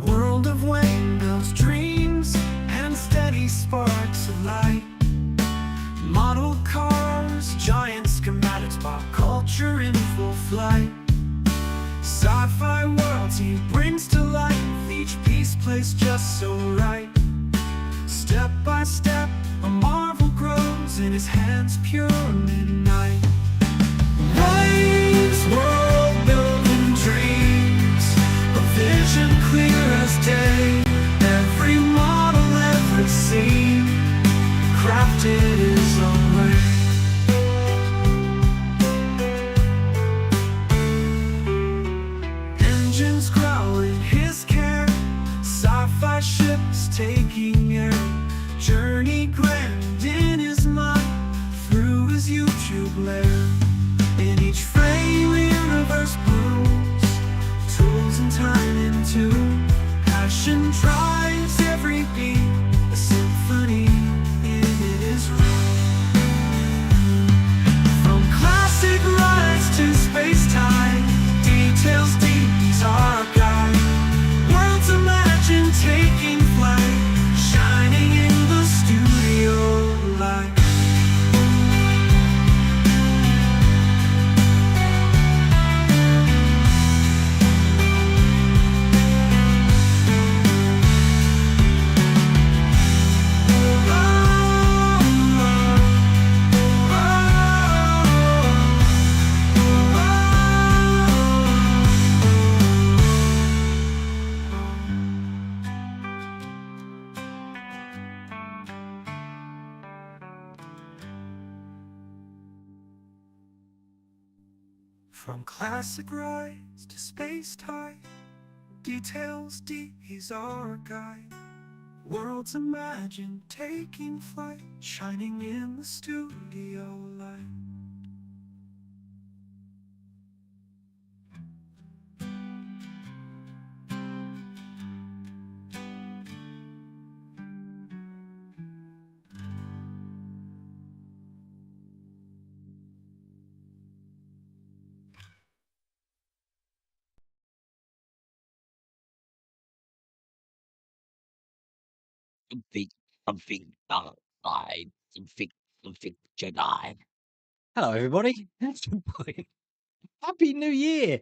World of windmills, dreams, and steady sparks of light. Model cars, giant schematics, pop culture in full flight. Sci-fi worlds he brings to life, each piece placed just so right. Step by step, a marvel grows in his hands, pure midnight. Waves, world building dreams, a vision clear as day. Every model, every scene, crafted his own way. From classic rides to space time, details D's our guide. Worlds imagined taking flight, shining in the studio light. Something, something dark side, something Jedi. Hello, everybody. Happy New Year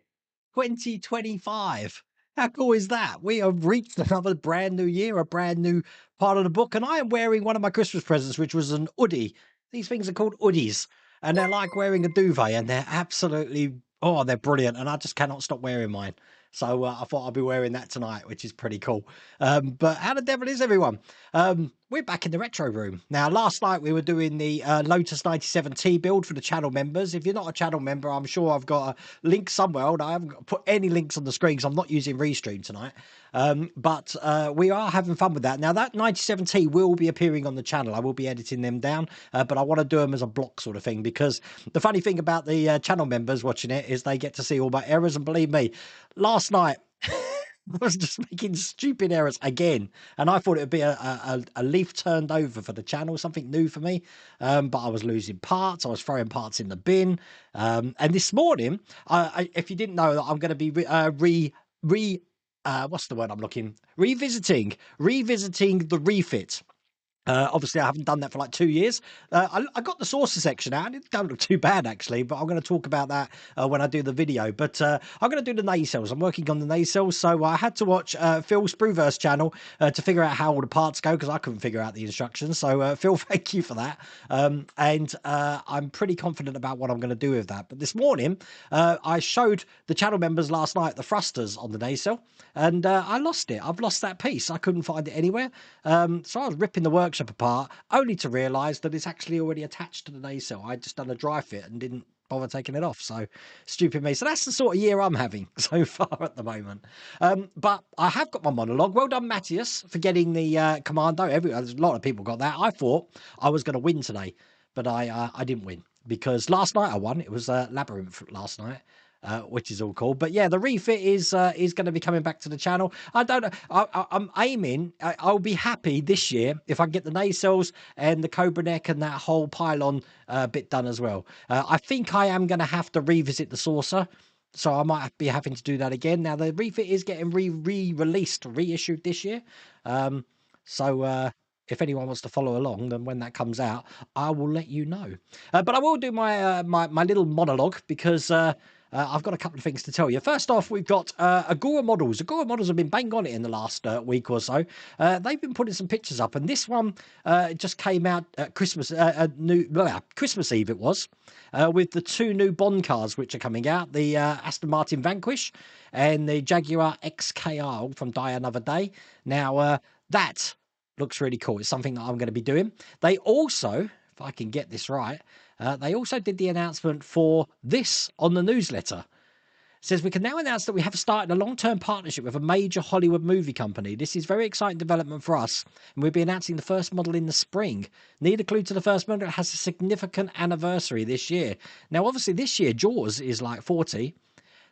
2025. How cool is that? We have reached another brand new year, a brand new part of the book, and I am wearing one of my Christmas presents, which was an hoodie. These things are called hoodies, and they're like wearing a duvet, and they're absolutely, oh, they're brilliant, and I just cannot stop wearing mine. So I thought I'd be wearing that tonight, which is pretty cool. But how the devil is everyone? We're back in the retro room. Now, last night we were doing the Lotus 97T build for the channel members. If you're not a channel member, I'm sure I've got a link somewhere. I haven't put any links on the screen because I'm not using Restream tonight. But we are having fun with that. Now, that 97T will be appearing on the channel. I will be editing them down, but I want to do them as a block sort of thing, because the funny thing about the channel members watching it is they get to see all my errors. And believe me, last night I was just making stupid errors again, and I thought it would be a leaf turned over for the channel, something new for me. But I was losing parts. I was throwing parts in the bin. And this morning, if you didn't know, that I'm going to be what's the word I'm looking? Revisiting the refit. Obviously, I haven't done that for like 2 years. I got the saucer section out, and it don't look too bad actually, but I'm going to talk about that when I do the video. But I'm going to do the nacelles. I'm working on the nacelles, so I had to watch Phil Spruverse channel to figure out how all the parts go, because I couldn't figure out the instructions. So Phil, thank you for that. And I'm pretty confident about what I'm going to do with that. But this morning, I showed the channel members last night the thrusters on the nacelle, and I lost it. I've lost that piece. I couldn't find it anywhere. So I was ripping the workshop apart, only to realise that it's actually already attached to the nacelle. I'd just done a dry fit and didn't bother taking it off. So stupid me. So that's the sort of year I'm having so far at the moment. But I have got my monologue. Well done, Matthias, for getting the Commando. There's a lot of people got that. I thought I was going to win today, but I didn't win, because last night I won. It was Labyrinth last night. Which is all cool. But yeah, the refit is going to be coming back to the channel. I don't know. I'm aiming. I'll be happy this year if I can get the nacelles and the Cobra neck and that whole pylon bit done as well. I think I am going to have to revisit the saucer, so I might be having to do that again. Now the refit is getting reissued this year. So if anyone wants to follow along, then when that comes out, I will let you know. But I will do my my little monologue, because I've got a couple of things to tell you. First off, we've got Agora Models. Agora Models have been bang on it in the last week or so. They've been putting some pictures up, and this one just came out at Christmas Eve it was, with the 2 new Bond cars which are coming out, the Aston Martin Vanquish and the Jaguar XKR from Die Another Day. Now, that looks really cool. It's something that I'm going to be doing. They also, if I can get this right, they also did the announcement for this on the newsletter. It says, we can now announce that we have started a long-term partnership with a major Hollywood movie company. This is very exciting development for us, and we'll be announcing the first model in the spring. Need a clue to the first model? It has a significant anniversary this year. Now, obviously, this year, Jaws is like 40.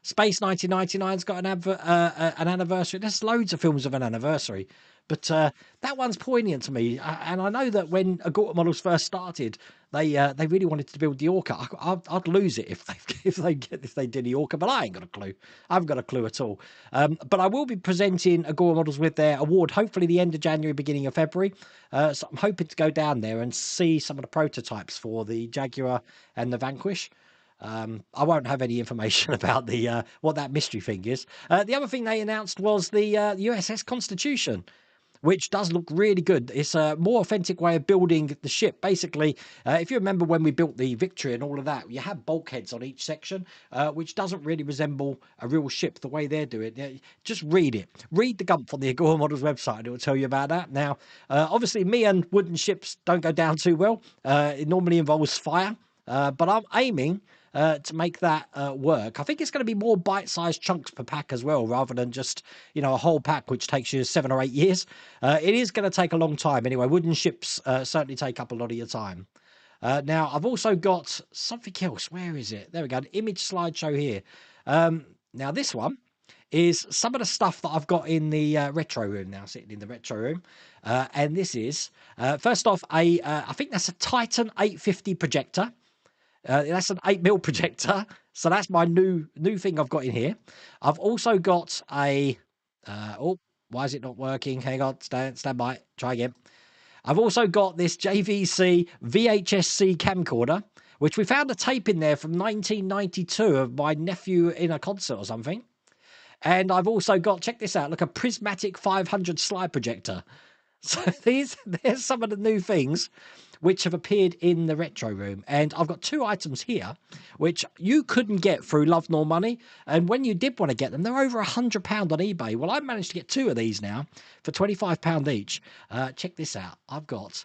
Space 1999's got an anniversary. There's loads of films of an anniversary. But that one's poignant to me. And I know that when Agora Models first started, they really wanted to build the Orca. I'd lose it if they did the Orca, but I ain't got a clue. I haven't got a clue at all. But I will be presenting Agora Models with their award, hopefully the end of January, beginning of February. So I'm hoping to go down there and see some of the prototypes for the Jaguar and the Vanquish. I won't have any information about the what that mystery thing is. The other thing they announced was the USS Constitution, which does look really good. It's a more authentic way of building the ship. Basically, if you remember when we built the Victory and all of that, you have bulkheads on each section, which doesn't really resemble a real ship the way they're doing it. Just read it. Read the Gump on the Agora Models website, and it will tell you about that. Now, obviously, me and wooden ships don't go down too well. It normally involves fire, but I'm aiming to make that work. I think it's going to be more bite-sized chunks per pack as well, rather than just a whole pack which takes you 7 or 8 years. It is going to take a long time anyway. Wooden ships certainly take up a lot of your time. Now I've also got something else. Where is it? There we go. An image slideshow here. Now this one is some of the stuff that I've got in the retro room now, sitting in the retro room. And this is, first off, I think that's a Titan 850 projector. That's an 8mm projector. So that's my new thing I've got in here. I've also got a, oh, why is it not working? Hang on, stand by, try again. I've also got this JVC VHS-C camcorder, which we found a tape in there from 1992 of my nephew in a concert or something. And I've also got, check this out, look, a Prismatic 500 slide projector. So there's some of the new things which have appeared in the retro room. And I've got 2 items here, which you couldn't get through Love Nor Money. And when you did want to get them, they're over £100 on eBay. Well, I've managed to get 2 of these now for £25 each. Check this out. I've got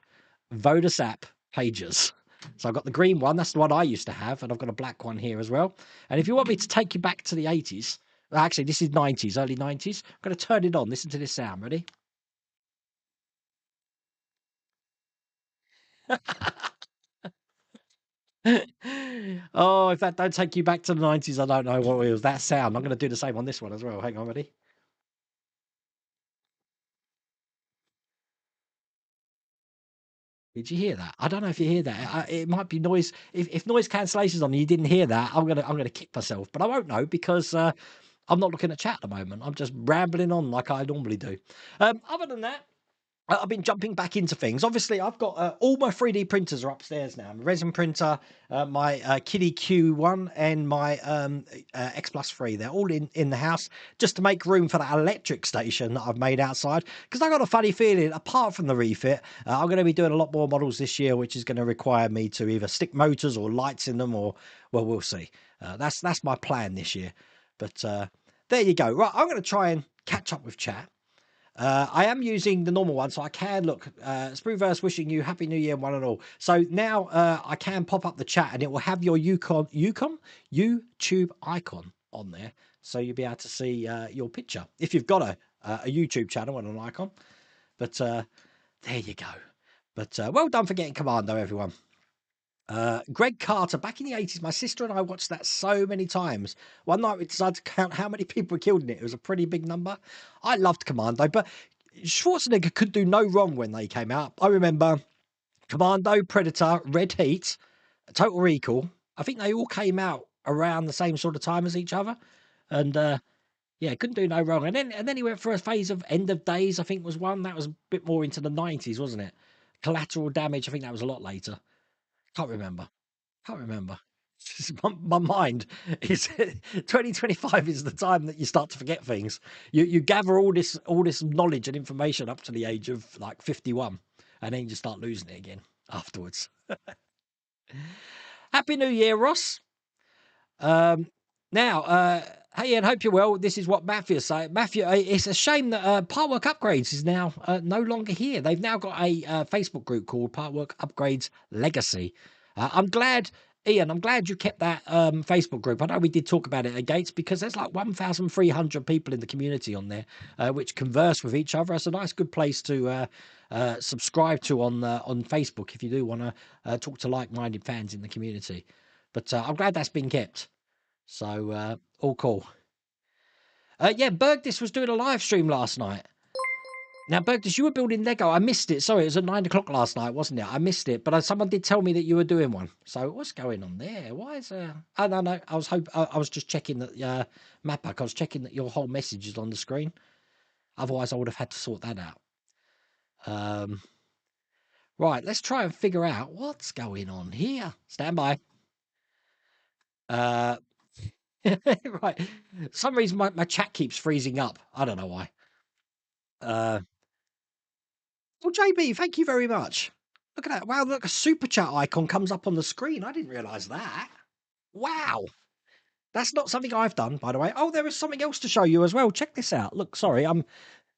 Vodasap pagers. So I've got the green one. That's the one I used to have. And I've got a black one here as well. And if you want me to take you back to the 80s, actually, this is 90s, early 90s. I'm going to turn it on. Listen to this sound. Ready? Oh, if that don't take you back to the 90s, I don't know what it was. That sound. I'm going to do the same on this one as well. Hang on, ready? Did you hear that? I don't know if you hear that. It might be noise. If noise cancellation's on and you didn't hear that, I'm gonna kick myself. But I won't know because I'm not looking at chat at the moment. I'm just rambling on like I normally do. Other than that, I've been jumping back into things. Obviously, I've got all my 3D printers are upstairs now. My resin printer, my Kiddie Q1, and my X Plus 3. They're all in the house just to make room for that electric station that I've made outside. Because I got a funny feeling, apart from the refit, I'm going to be doing a lot more models this year, which is going to require me to either stick motors or lights in them, or well, we'll see. That's my plan this year. But there you go. Right, I'm going to try and catch up with chat. I am using the normal one, so I can look. Spruverse wishing you Happy New Year, one and all. So now I can pop up the chat, and it will have your YouTube icon on there, so you'll be able to see your picture if you've got a YouTube channel and an icon. But there you go. But well done for getting Commando, everyone. Greg Carter, back in the 80s, my sister and I watched that so many times. One night we decided to count how many people were killed in it. It was a pretty big number. I loved Commando, but Schwarzenegger could do no wrong when they came out. I remember Commando, Predator, Red Heat, Total Recall. I think they all came out around the same sort of time as each other. And yeah, couldn't do no wrong. And then he went for a phase of End of Days, I think was one. That was a bit more into the 90s, wasn't it? Collateral Damage, I think that was a lot later. Can't remember. My mind is 2025 is the time that you start to forget things. You gather all this knowledge and information up to the age of like 51, and then you just start losing it again afterwards. Happy New Year, Ross. Now, hey, and hope you're well. This is what Matthew is saying. Matthew, it's a shame that Partwork Upgrades is now no longer here. They've now got a Facebook group called Partwork Upgrades Legacy. I'm glad, Ian, you kept that Facebook group. I know we did talk about it at Gates, because there's like 1,300 people in the community on there which converse with each other. It's a nice, good place to subscribe to on Facebook if you do want to talk to like-minded fans in the community. But I'm glad that's been kept. So all cool. Yeah, Bergdis was doing a live stream last night. Now, Bergdis, you were building Lego. I missed it. Sorry, it was at 9 o'clock last night, wasn't it? I missed it, but someone did tell me that you were doing one. So what's going on there? Why is I don't know. I was just checking that Mapak. I was checking that your whole message is on the screen. Otherwise, I would have had to sort that out. Right, let's try and figure out what's going on here. Stand by. Right. For some reason my chat keeps freezing up. I don't know why. Well, JB, thank you very much. Look at that. Wow, look, a super chat icon comes up on the screen. I didn't realise that. Wow. That's not something I've done, by the way. Oh, there is something else to show you as well. Check this out. Look, sorry, I'm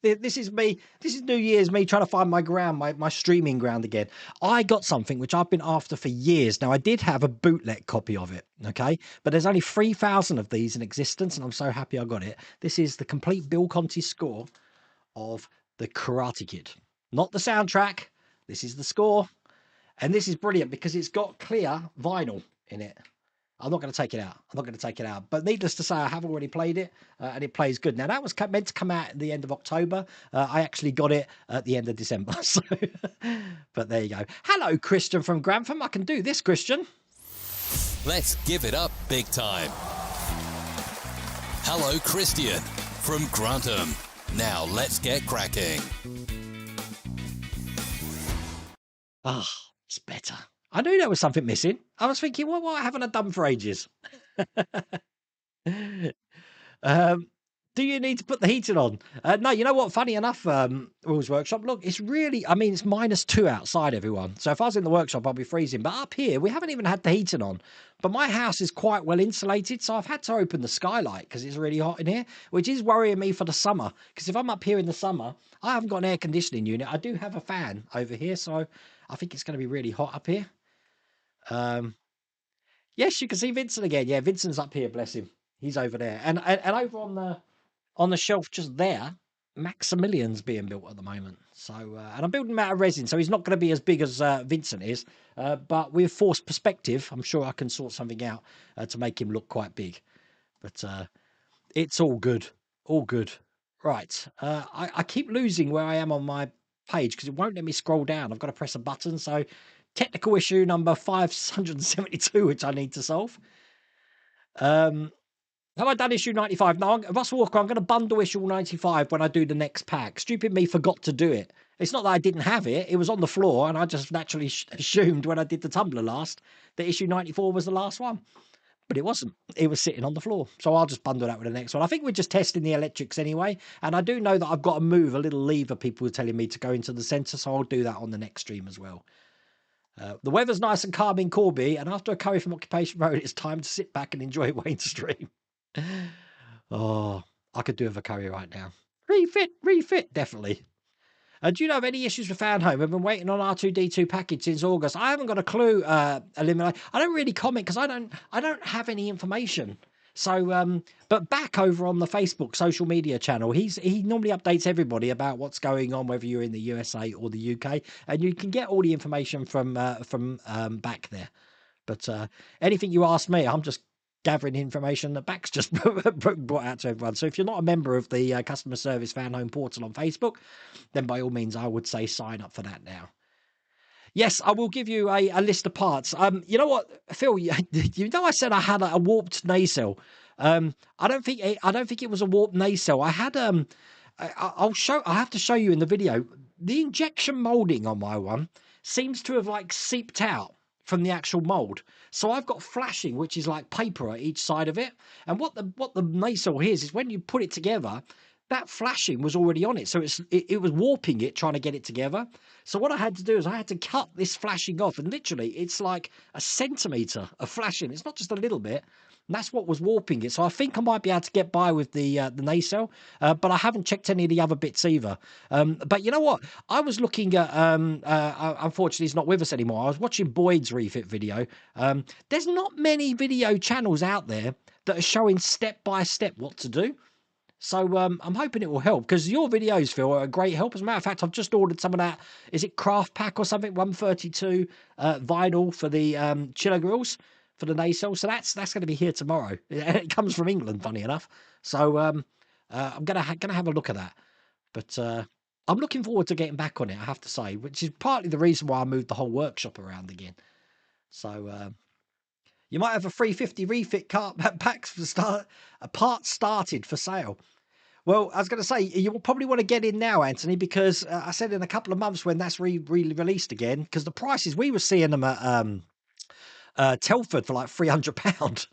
This is me. This is New Year's me trying to find my ground, my streaming ground again. I got something which I've been after for years. Now, I did have a bootleg copy of it, okay? But there's only 3,000 of these in existence, and I'm so happy I got it. This is the complete Bill Conti score of The Karate Kid. Not the soundtrack. This is the score. And this is brilliant because it's got clear vinyl in it. I'm not going to take it out. I'm not going to take it out. But needless to say, I have already played it, and it plays good. Now, that was meant to come out at the end of October. I actually got it at the end of December. So, but there you go. Hello, Christian from Grantham. I can do this, Christian. Let's give it up big time. Hello, Christian from Grantham. Now let's get cracking. Ah, it's better. I knew there was something missing. I was thinking, well, what haven't I done for ages? Do you need to put the heating on? No, you know what? Funny enough, Will's Workshop, look, it's really, I mean, it's -2 outside, everyone. So if I was in the workshop, I'd be freezing. But up here, we haven't even had the heating on. But my house is quite well insulated, so I've had to open the skylight because it's really hot in here, which is worrying me for the summer. Because if I'm up here in the summer, I haven't got an air conditioning unit. I do have a fan over here, so I think it's going to be really hot up here. Yes, you can see Vincent again. Yeah, Vincent's up here, bless him. He's over there. And over on the shelf just there, Maximilian's being built at the moment. So and I'm building him out of resin, so he's not going to be as big as Vincent is. But with forced perspective, I'm sure I can sort something out to make him look quite big. But it's all good. All good. Right. I keep losing where I am on my page because it won't let me scroll down. I've got to press a button. So technical issue number 572, which I need to solve. Have I done issue 95? No, Russell Walker, I'm going to bundle issue 95 when I do the next pack. Stupid me forgot to do it. It's not that I didn't have it. It was on the floor, and I just naturally assumed when I did the Tumblr last that issue 94 was the last one. But it wasn't. It was sitting on the floor. So I'll just bundle that with the next one. I think we're just testing the electrics anyway. And I do know that I've got to move a little lever people are telling me to go into the centre, so I'll do that on the next stream as well. The weather's nice and calm in Corby, and after a curry from Occupation Road, it's time to sit back and enjoy Wayne's stream. Oh, I could do with a curry right now. Refit, definitely. Do you know of any issues with Found Home? I've been waiting on R2D2 package since August. I haven't got a clue, Eliminate. I don't really comment because I don't have any information. So, but back over on the Facebook social media channel, he normally updates everybody about what's going on, whether you're in the USA or the UK, and you can get all the information from back there. But anything you ask me, I'm just gathering information that Back's just brought out to everyone. So if you're not a member of the customer service Found Home portal on Facebook, then by all means, I would say sign up for that now. Yes, I will give you a list of parts. You know what, Phil? You know, I said I had a warped nacelle. I don't think it was a warped nacelle. I had I have to show you in the video. The injection molding on my one seems to have like seeped out from the actual mold. So I've got flashing, which is like paper at each side of it. And what the nacelle is when you put it together, that flashing was already on it. So it was warping it, trying to get it together. So what I had to do is I had to cut this flashing off. And literally, it's like a centimetre of flashing. It's not just a little bit. And that's what was warping it. So I think I might be able to get by with the nacelle. But I haven't checked any of the other bits either. But you know what? I was looking at, unfortunately, he's not with us anymore. I was watching Boyd's refit video. There's not many video channels out there that are showing step by step what to do. So I'm hoping it will help because your videos, Phil, are a great help. As a matter of fact, I've just ordered some of that. Is it craft pack or something? 132 vinyl for the chiller grills for the nacelle. So that's going to be here tomorrow. It comes from England, funny enough. So I'm gonna have a look at that. But I'm looking forward to getting back on it, I have to say, which is partly the reason why I moved the whole workshop around again. So you might have a 350 refit packs for parts started for sale. Well, I was going to say, you will probably want to get in now, Anthony, because I said in a couple of months when that's released again, because the prices, we were seeing them at Telford for like £300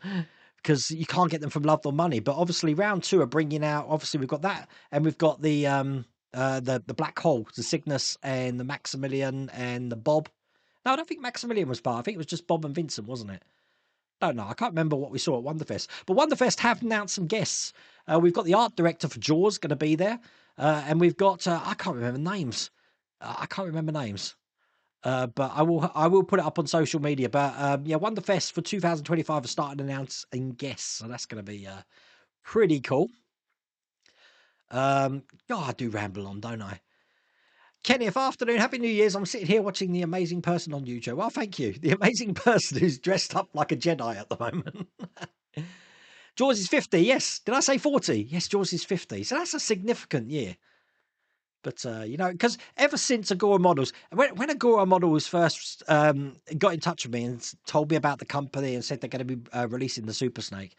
because you can't get them from Love or Money. But obviously round 2 are bringing out, obviously we've got that, and we've got the Black Hole, the Cygnus and the Maximilian and the Bob. No, I don't think Maximilian was part. I think it was just Bob and Vincent, wasn't it? Don't know. I can't remember what we saw at Wonderfest. But Wonderfest have announced some guests. We've got the art director for Jaws going to be there. And we've got I can't remember names. But I will put it up on social media. But yeah, Wonderfest for 2025 has started announcing guests, so that's going to be pretty cool. God, I do ramble on, don't I? Kenneth, afternoon, happy New Year's. I'm sitting here watching the amazing person on YouTube. Well, thank you. The amazing person who's dressed up like a Jedi at the moment. Jaws is 50. Yes. Did I say 40? Yes, Jaws is 50. So that's a significant year. But, you know, because ever since Agora Models, when Agora Models first got in touch with me and told me about the company and said they're going to be releasing the Super Snake,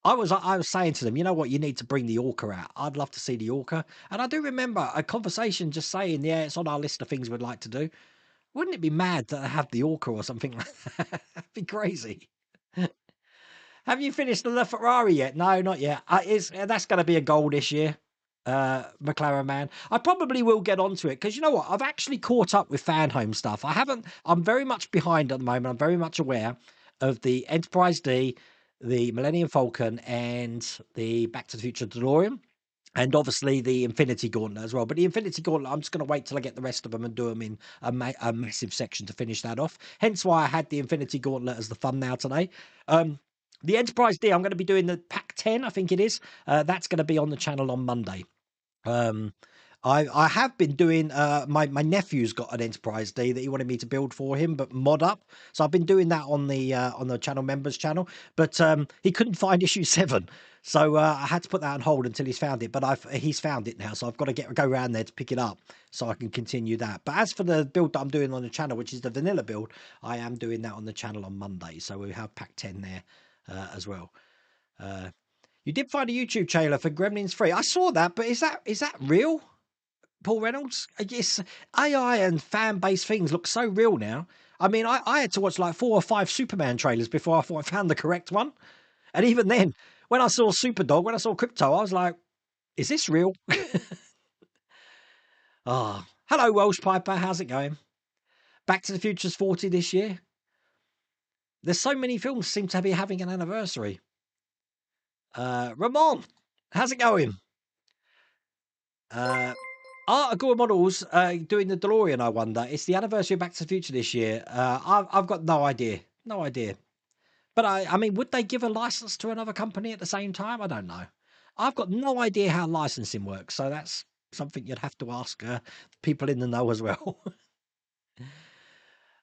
I was saying to them, you know what, you need to bring the Orca out. I'd love to see the Orca. And I do remember a conversation just saying, yeah, it's on our list of things we'd like to do. Wouldn't it be mad to have the Orca or something like that? That'd be crazy. Have you finished the Ferrari yet? No, not yet. That's going to be a goal this year. McLaren man, I probably will get onto it because you know what, I've actually caught up with fan home stuff. I'm very much behind at the moment. I'm very much aware of the Enterprise D, the Millennium Falcon, and the Back to the Future DeLorean, and obviously the Infinity Gauntlet as well. But the Infinity Gauntlet, I'm just going to wait till I get the rest of them and do them in a massive section to finish that off. Hence why I had the Infinity Gauntlet as the thumbnail today. The Enterprise D, I'm going to be doing the Pack 10, I think it is. That's going to be on the channel on Monday. I have been doing my nephew's got an Enterprise D that he wanted me to build for him, but mod up. So I've been doing that on the channel members channel, but he couldn't find issue 7, so I had to put that on hold until he's found it. But he's found it now, so I've got to go around there to pick it up so I can continue that. But as for the build that I'm doing on the channel, which is the vanilla build, I am doing that on the channel on Monday, so we have Pack 10 there as well. You did find a YouTube trailer for Gremlins 3. I saw that, but is that real? Paul Reynolds? Yes, AI and fan-based things look so real now. I mean, I had to watch like 4 or 5 Superman trailers before I thought I found the correct one. And even then, when I saw Superdog, when I saw Crypto, I was like, is this real? Oh, hello, Welsh Piper. How's it going? Back to the Future's 40 this year. There's so many films seem to be having an anniversary. Ramon, how's it going? Are Agora Models doing the DeLorean, I wonder? It's the anniversary of Back to the Future this year. I've got no idea. No idea. But I mean, would they give a license to another company at the same time? I don't know. I've got no idea how licensing works, so that's something you'd have to ask people in the know as well.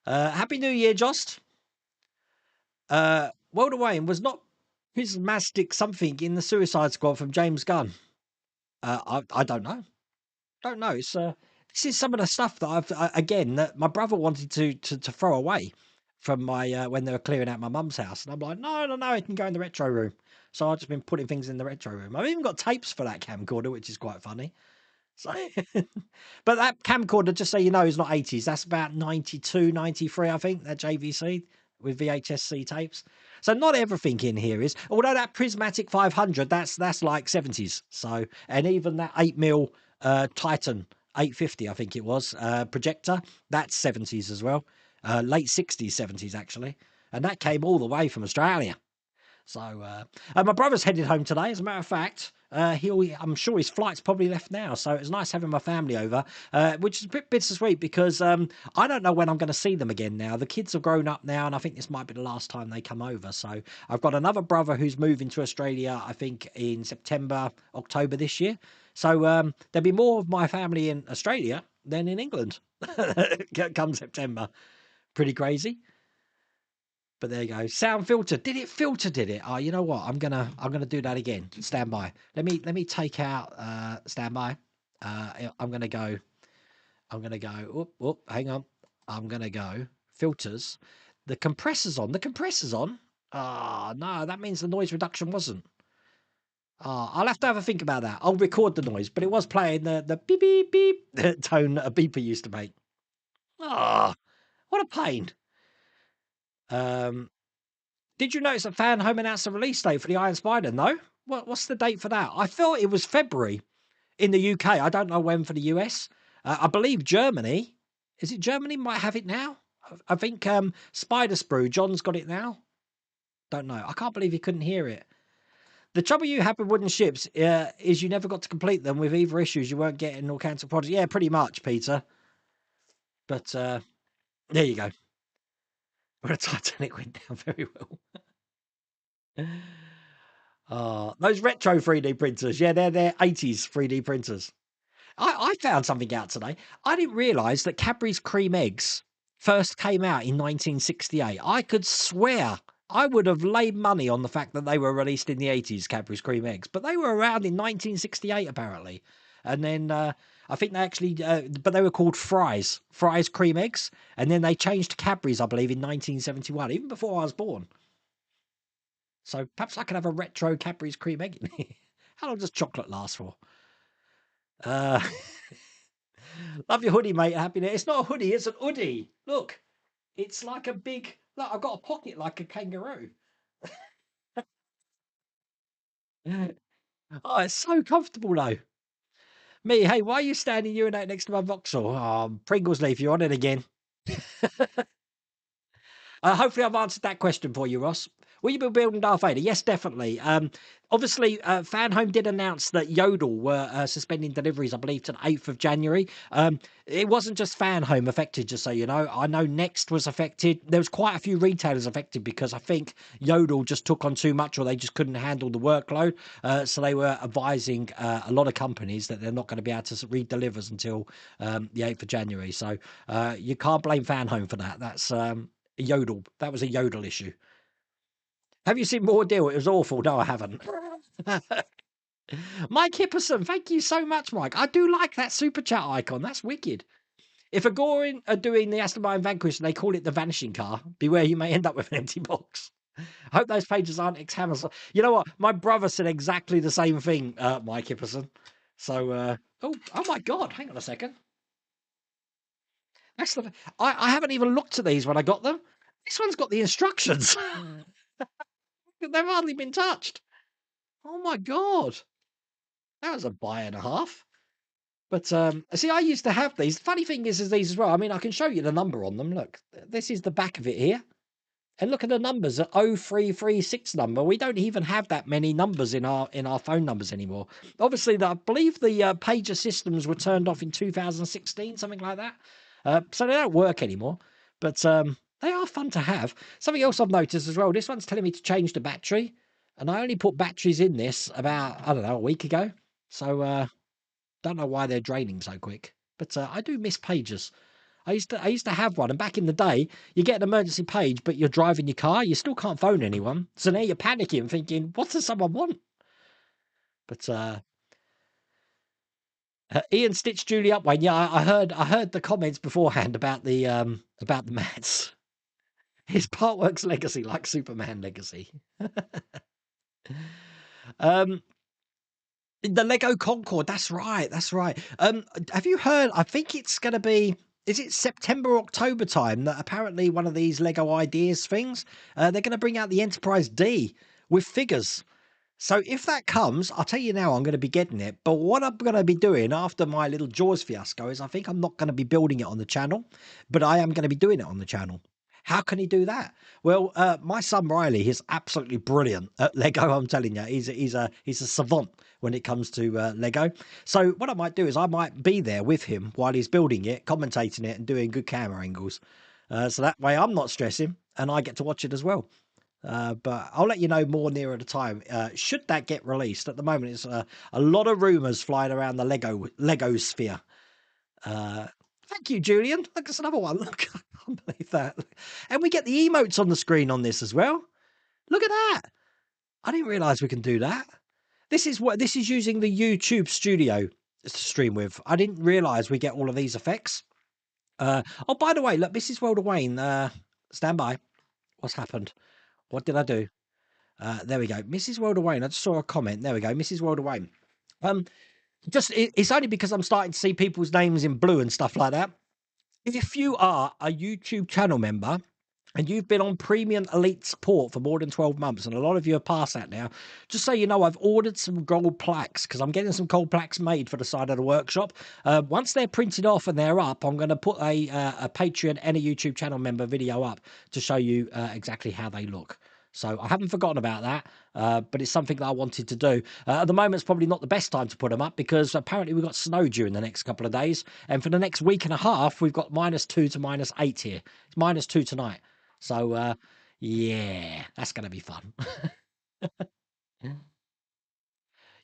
Happy New Year, Jost. World of Wayne was not prismatic something in the Suicide Squad from James Gunn. I don't know. Don't know. It's this is some of the stuff that that my brother wanted to throw away from my when they were clearing out my mum's house, and I'm like, no, it can go in the retro room. So I've just been putting things in the retro room. I've even got tapes for that camcorder, which is quite funny. So, but that camcorder, just so you know, is not 80s. That's about 92, 93, I think, that JVC with VHS-C tapes. So not everything in here is, although that Prismatic 500, that's like 70s. So, and even that 8mm Titan 850, I think it was, projector, that's 70s as well. Late 60s, 70s actually. And that came all the way from Australia. So, my brother's headed home today, as a matter of fact. I'm sure his flight's probably left now, so it's nice having my family over, which is a bit bittersweet because I don't know when I'm going to see them again now. The kids have grown up now, and I think this might be the last time they come over. So I've got another brother who's moving to Australia, I think, in September, October this year. So there'll be more of my family in Australia than in England come September. Pretty crazy. But there you go. Sound filter. Did it filter? Did it? Oh, you know what? I'm gonna do that again. Stand by. Let me take out stand by. I'm gonna go. Hang on. I'm gonna go filters. The compressor's on. The compressor's on. Oh no, that means the noise reduction wasn't. Oh, I'll have to have a think about that. I'll record the noise, but it was playing the beep beep beep tone a beeper used to make. Ah, what a pain. Did you notice that Fan Home announced the release date for the Iron Spider? No? What's the date for that? I thought it was February in the UK. I don't know when for the US. I believe Germany. Is it Germany might have it now? I think Spider Sprue, John's got it now. Don't know. I can't believe he couldn't hear it. The trouble you have with wooden ships is you never got to complete them with either issues. You weren't getting or cancel projects. Yeah, pretty much, Peter. But there you go. Well, the Titanic went down very well. Those retro 3D printers, yeah, they're 80s 3D printers. I found something out today. I didn't realise that Cadbury's Cream Eggs first came out in 1968. I could swear I would have laid money on the fact that they were released in the 80s, Cadbury's Cream Eggs, but they were around in 1968 apparently. And then I think they actually, but they were called Fry's Cream Eggs, and then they changed to Cadbury's, I believe, in 1971, even before I was born. So perhaps I could have a retro Cadbury's Cream Egg in here. How long does chocolate last for? Love your hoodie, mate. Happiness. It's not a hoodie, it's an hoodie. Look, it's like a big. Look, I've got a pocket like a kangaroo. Oh, it's so comfortable though. Me, hey, why are you standing urinate next to my Vauxhall? Oh, Pringles leaf, you're on it again. Hopefully, I've answered that question for you, Ross. Will you be building Darth Vader? Yes, definitely. Obviously, Fanhome did announce that Yodel were suspending deliveries, I believe, to the 8th of January. It wasn't just Fanhome affected, just so you know. I know Next was affected. There was quite a few retailers affected because I think Yodel just took on too much or they just couldn't handle the workload. So they were advising a lot of companies that they're not going to be able to re-deliver until the 8th of January. So you can't blame Fanhome for that. That's Yodel. That was a Yodel issue. Have you seen More Deal? It was awful. No, I haven't. Mike Hipperson, thank you so much, Mike. I do like that super chat icon. That's wicked. If Agorin are doing the Aston Martin Vanquish and they call it the vanishing car, beware you may end up with an empty box. I hope those pages aren't ex-Hammers. You know what? My brother said exactly the same thing, Mike Hipperson. So, oh my God, hang on a second. That's the. I haven't even looked at these when I got them. This one's got the instructions. They've hardly been touched. Oh my God. That was a buy and a half. But see, I used to have these. The funny thing is these as well. I mean, I can show you the number on them. Look, this is the back of it here. And look at the numbers, at 0336 number. We don't even have that many numbers in our phone numbers anymore. Obviously, I believe the pager systems were turned off in 2016, something like that. So they don't work anymore. But they are fun to have. Something else I've noticed as well. This one's telling me to change the battery. And I only put batteries in this about, I don't know, a week ago. So don't know why they're draining so quick. But I do miss pagers. I used to have one, and back in the day, you get an emergency page, but you're driving your car, you still can't phone anyone. So now you're panicking, thinking, what does someone want? But Ian stitched Julie up, Wayne. Yeah, I heard the comments beforehand about the mats. His part works legacy, like Superman legacy. The Lego Concorde, that's right. Have you heard? I think it's going to be. Is it September or October time that apparently one of these Lego Ideas things, they're going to bring out the Enterprise D with figures. So if that comes, I'll tell you now, I'm going to be getting it. But what I'm going to be doing after my little Jaws fiasco is I think I'm not going to be building it on the channel, but I am going to be doing it on the channel. How can he do that? Well, my son Riley is absolutely brilliant at Lego. I'm telling you, he's a savant when it comes to Lego. So what I might do is I might be there with him while he's building it, commentating it, and doing good camera angles. So that way I'm not stressing, and I get to watch it as well. But I'll let you know more nearer the time. Should that get released? At the moment, it's a lot of rumours flying around the Lego sphere. Thank you, Julian. Look, there's another one. Look, I can't believe that. And we get the emotes on the screen on this as well. Look at that. I didn't realise we can do that. This is using the YouTube Studio to stream with. I didn't realise we get all of these effects. Oh, by the way, look, Mrs. World of Wayne, stand by. What's happened? What did I do? There we go. Mrs. World of Wayne. I just saw a comment. There we go. Mrs. World of Wayne. It's only because I'm starting to see people's names in blue and stuff like that. If you are a YouTube channel member and you've been on premium elite support for more than 12 months, and a lot of you are past that now, just so you know, I've ordered some gold plaques because I'm getting some gold plaques made for the side of the workshop. Once they're printed off and they're up, I'm going to put a Patreon and a YouTube channel member video up to show you exactly how they look. So I haven't forgotten about that, but it's something that I wanted to do. At the moment, it's probably not the best time to put them up because apparently we've got snow during the next couple of days. And for the next week and a half, we've got -2 to -8 here. It's -2 tonight. So, yeah, that's going to be fun.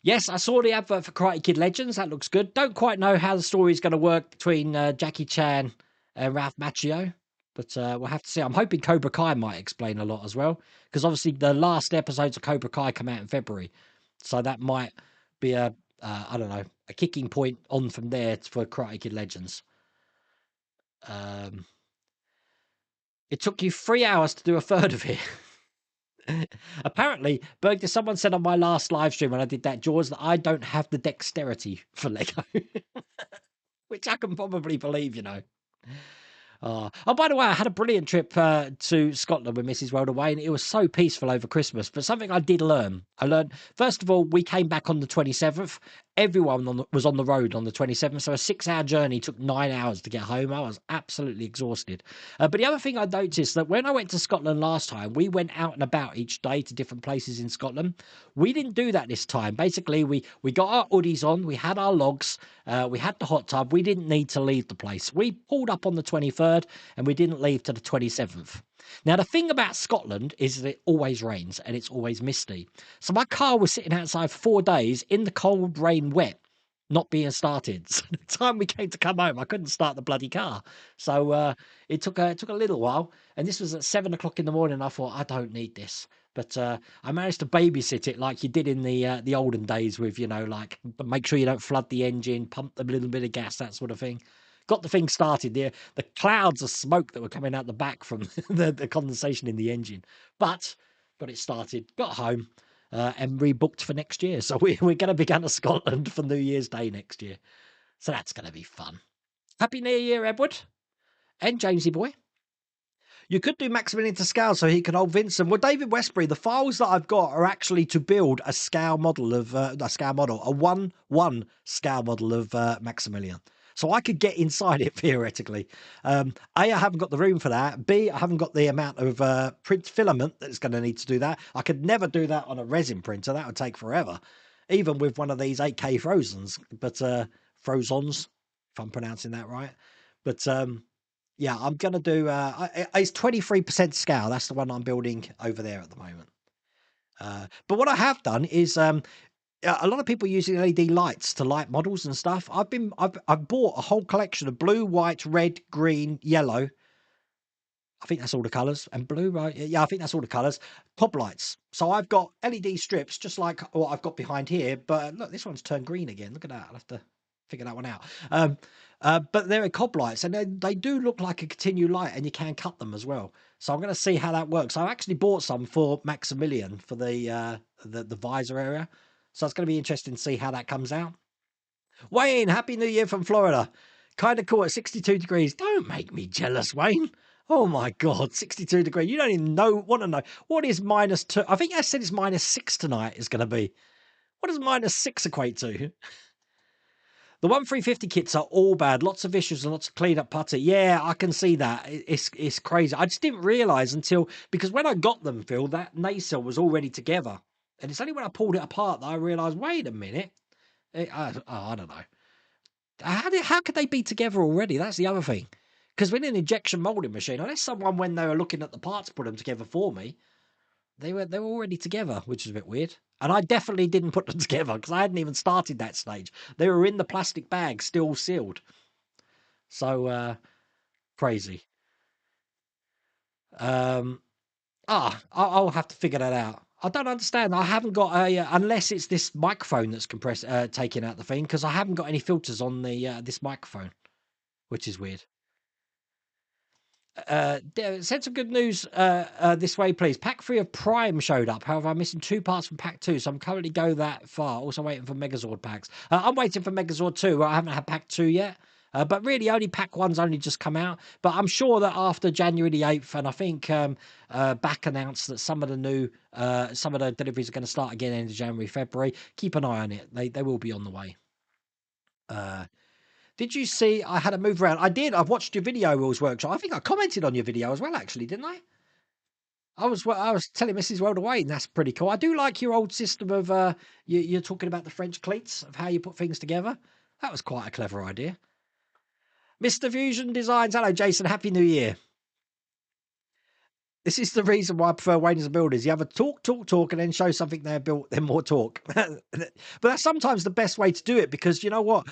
Yes, I saw the advert for Karate Kid Legends. That looks good. Don't quite know how the story is going to work between Jackie Chan and Ralph Macchio, but we'll have to see. I'm hoping Cobra Kai might explain a lot as well, because obviously the last episodes of Cobra Kai come out in February, so that might be a I don't know, a kicking point on from there for Karate Kid Legends. It took you 3 hours to do a third of it. Apparently, Berg, someone said on my last live stream when I did that, Jaws, that I don't have the dexterity for Lego, which I can probably believe, you know. Oh, by the way, I had a brilliant trip to Scotland with Mrs. World Away, and it was so peaceful over Christmas. But something I did learn, first of all, we came back on the 27th. Everyone was on the road on the 27th, so a 6-hour journey took 9 hours to get home. I was absolutely exhausted. But the other thing I noticed that when I went to Scotland last time, we went out and about each day to different places in Scotland. We didn't do that this time. Basically, we got our hoodies on, we had our logs, we had the hot tub. We didn't need to leave the place. We pulled up on the 23rd and we didn't leave to the 27th. Now, the thing about Scotland is that it always rains and it's always misty. So my car was sitting outside for 4 days in the cold, rain, wet, not being started. So the time we came to come home, I couldn't start the bloody car. So it took a little while. And this was at 7 o'clock in the morning. I thought, I don't need this. But I managed to babysit it like you did in the olden days with, you know, like make sure you don't flood the engine, pump a little bit of gas, that sort of thing. Got the thing started there. The clouds of smoke that were coming out the back from the condensation in the engine. But got it started, got home, and rebooked for next year. So we're going to be going to Scotland for New Year's Day next year. So that's going to be fun. Happy New Year, Edward. And Jamesy boy. You could do Maximilian to scale so he can hold Vincent. Well, David Westbury, the files that I've got are actually to build a scale model of, a 1-1 scale model of Maximilian. So I could get inside it theoretically. A, I haven't got the room for that. B, I haven't got the amount of print filament that's going to need to do that. I could never do that on a resin printer. That would take forever, even with one of these 8K Frozens. But Frozons, if I'm pronouncing that right. But yeah, I'm going to do. It's 23% scale. That's the one I'm building over there at the moment. But what I have done is a lot of people using LED lights to light models and stuff. I've bought a whole collection of blue, white, red, green, yellow. I think that's all the colours. And blue, right? Yeah, I think that's all the colours. Pop lights. So I've got LED strips, just like what I've got behind here. But look, this one's turned green again. Look at that. I'll have to figure that one out. But they're cob lights, and they do look like a continue light, and you can cut them as well. So I'm going to see how that works. I actually bought some for Maximilian for the visor area. So it's going to be interesting to see how that comes out. Wayne, Happy New Year from Florida. Kind of cool at 62 degrees. Don't make me jealous, Wayne. Oh my God, 62 degrees. You don't even want to know. What is -2? I think I said it's -6 tonight is going to be. What does -6 equate to? The 1350 kits are all bad. Lots of issues and lots of clean up putty. Yeah, I can see that. It's crazy. I just didn't realise because when I got them, Phil, that nacelle was already together. And it's only when I pulled it apart that I realised, wait a minute. I don't know. How could they be together already? That's the other thing. Because with an injection moulding machine, unless someone, when they were looking at the parts, put them together for me, they were already together, which is a bit weird. And I definitely didn't put them together because I hadn't even started that stage. They were in the plastic bag, still sealed. So, crazy. I'll have to figure that out. I don't understand. I haven't got unless it's this microphone that's taking out the thing, because I haven't got any filters on this microphone, which is weird. Send some good news this way, please. Pack 3 of Prime showed up. However, I'm missing 2 parts from Pack 2, so I'm currently go that far. Also waiting for Megazord packs. I'm waiting for Megazord 2. I haven't had Pack 2 yet. But really, only Pack 1's only just come out. But I'm sure that after January the 8th, and I think Back announced that some of the deliveries are going to start again end of January, February. Keep an eye on it. They will be on the way. Did you see I had a move around? I did. I've watched your video, Will's Workshop. I think I commented on your video as well, actually, didn't I? I was telling Mrs. Welder Wayne that's pretty cool. I do like your old system of you're talking about the French cleats of how you put things together. That was quite a clever idea. Mr. Fusion Designs. Hello, Jason. Happy New Year. This is the reason why I prefer Wayne as a builder. You have a talk, and then show something they're built, then more talk. But that's sometimes the best way to do it because you know what?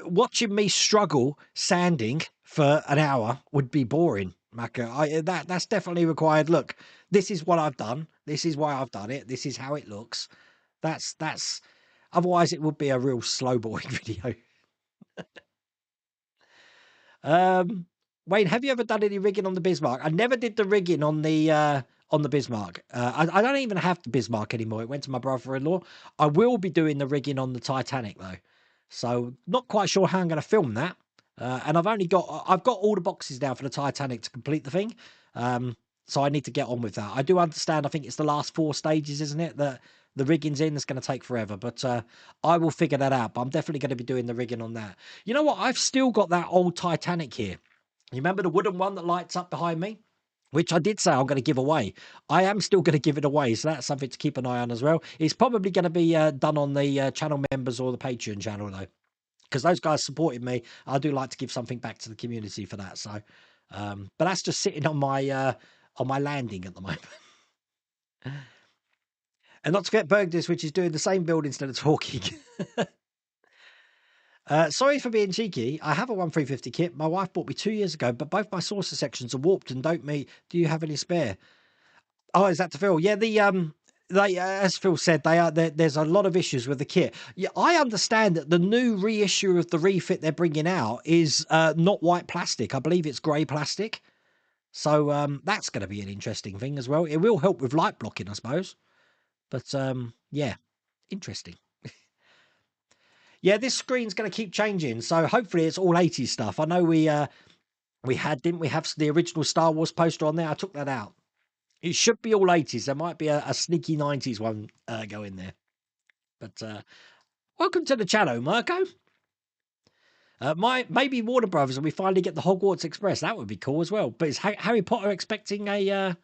Watching me struggle sanding for an hour would be boring, Macca. That's definitely required. Look, this is what I've done. This is why I've done it. This is how it looks. That's. Otherwise, it would be a real slow boring video. Wayne, have you ever done any rigging on the Bismarck? I never did the rigging on the Bismarck. I don't even have the Bismarck anymore. It went to my brother-in-law. I will be doing the rigging on the Titanic though, so not quite sure how I'm going to film that. And I've got all the boxes now for the Titanic to complete the thing. So I need to get on with that. I do understand. I think it's the last 4 stages, isn't it? That the rigging's in. That's going to take forever, but I will figure that out. But I'm definitely going to be doing the rigging on that. You know what? I've still got that old Titanic here. You remember the wooden one that lights up behind me? Which I did say I'm going to give away. I am still going to give it away, so that's something to keep an eye on as well. It's probably going to be done on the channel members or the Patreon channel, though. Because those guys supported me. I do like to give something back to the community for that. So, but that's just sitting on my landing at the moment. And not to get Bergdis, which is doing the same build instead of talking. Sorry for being cheeky. I have a 1350 kit. My wife bought me 2 years ago, but both my saucer sections are warped and don't meet. Do you have any spare? Oh, is that to Phil? Yeah, they as Phil said, there's a lot of issues with the kit. Yeah, I understand that the new reissue of the refit they're bringing out is not white plastic. I believe it's grey plastic. So that's going to be an interesting thing as well. It will help with light blocking, I suppose. But yeah, interesting. Yeah, this screen's going to keep changing, so hopefully it's all 80s stuff. I know we have the original Star Wars poster on there. I took that out. It should be all 80s. There might be a sneaky 90s one going there. But welcome to the channel, Marco. Maybe Warner Brothers and we finally get the Hogwarts Express. That would be cool as well. But is Harry Potter expecting an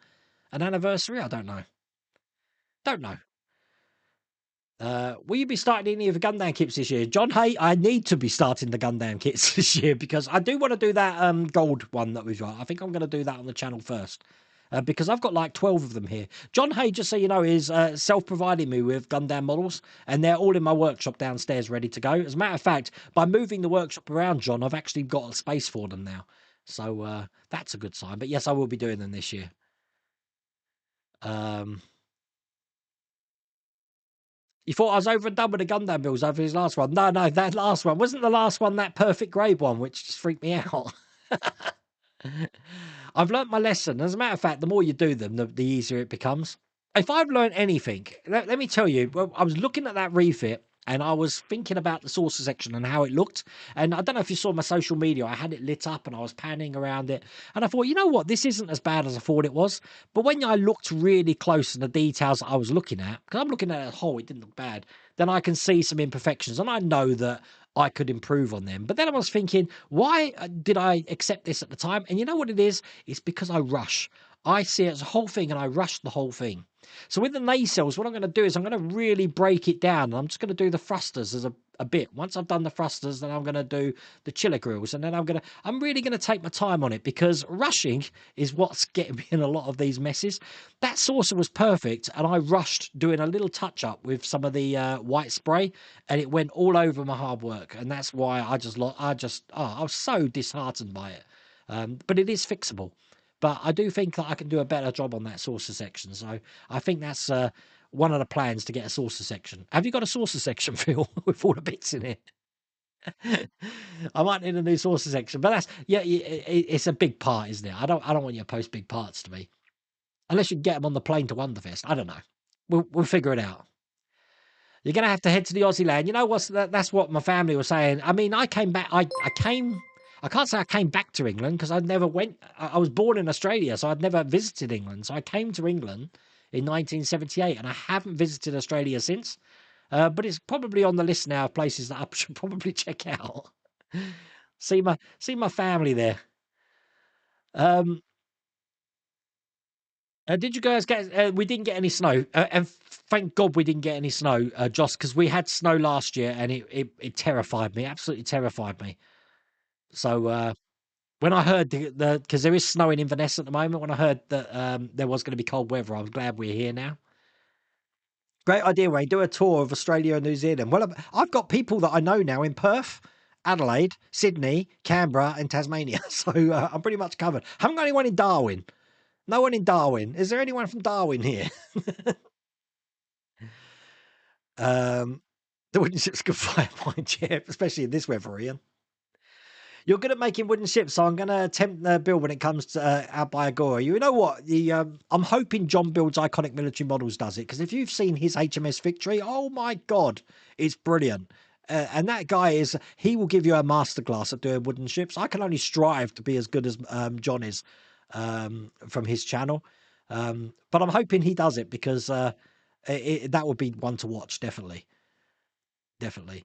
anniversary? I don't know. Will you be starting any of the Gundam kits this year? John Hay, I need to be starting the Gundam kits this year because I do want to do that gold one that we've got. I think I'm going to do that on the channel first. Because I've got like 12 of them here. John Hay, just so you know, is self-providing me with Gundam models, and they're all in my workshop downstairs ready to go. As a matter of fact, by moving the workshop around, John, I've actually got a space for them now. So that's a good sign. But yes, I will be doing them this year. You thought I was over and done with the Gundam builds over his last one? No, that last one wasn't the last one. That perfect grade one, which just freaked me out. I've learnt my lesson. As a matter of fact, the more you do them, the easier it becomes. If I've learned anything, let me tell you, I was looking at that refit and I was thinking about the saucer section and how it looked. And I don't know if you saw my social media, I had it lit up and I was panning around it. And I thought, you know what, this isn't as bad as I thought it was. But when I looked really close at the details I was looking at, because I'm looking at it as a whole, it didn't look bad, then I can see some imperfections. And I know that I could improve on them. But then I was thinking, why did I accept this at the time? And you know what it is? It's because I rush. I see it as a whole thing and I rush the whole thing. So with the nacelles, what I'm going to do is I'm going to really break it down. I'm just going to do the thrusters as a bit. Once I've done the thrusters, then I'm going to do the chiller grills. And then I'm really going to take my time on it because rushing is what's getting me in a lot of these messes. That saucer was perfect. And I rushed doing a little touch up with some of the white spray and it went all over my hard work. And that's why I was so disheartened by it. But it is fixable. But I do think that I can do a better job on that saucer section. So I think that's one of the plans to get a saucer section. Have you got a saucer section, Phil, with all the bits in it? I might need a new saucer section, but it's a big part, isn't it? I don't want you to post big parts to me, unless you can get them on the plane to Wonderfest. I don't know. We'll figure it out. You're gonna have to head to the Aussie land. You know what's that's what my family was saying. I mean, I came back. I can't say I came back to England because I never went. I was born in Australia, so I'd never visited England. So I came to England in 1978, and I haven't visited Australia since. But it's probably on the list now of places that I should probably check out. see my family there. Did you guys get? We didn't get any snow, and thank God we didn't get any snow, Joss, because we had snow last year, and it terrified me, absolutely terrified me. So when I heard the because there is snow in Inverness at the moment, when I heard that there was going to be cold weather, I was glad we're here now. Great idea, Ray. Do a tour of Australia and New Zealand. Well, I've got people that I know now in Perth, Adelaide, Sydney, Canberra, and Tasmania, so I'm pretty much covered. Haven't got anyone in Darwin. No one in Darwin. Is there anyone from Darwin here? The wooden ships can fly behind you, especially in this weather, Ian. You're good at making wooden ships, so I'm going to attempt the build when it comes to out by Agora. You know what? I'm hoping John Builds Iconic Military Models does it, because if you've seen his HMS Victory, oh my God, it's brilliant. And that guy he will give you a masterclass at doing wooden ships. I can only strive to be as good as John is from his channel. But I'm hoping he does it, because that would be one to watch, definitely. Definitely.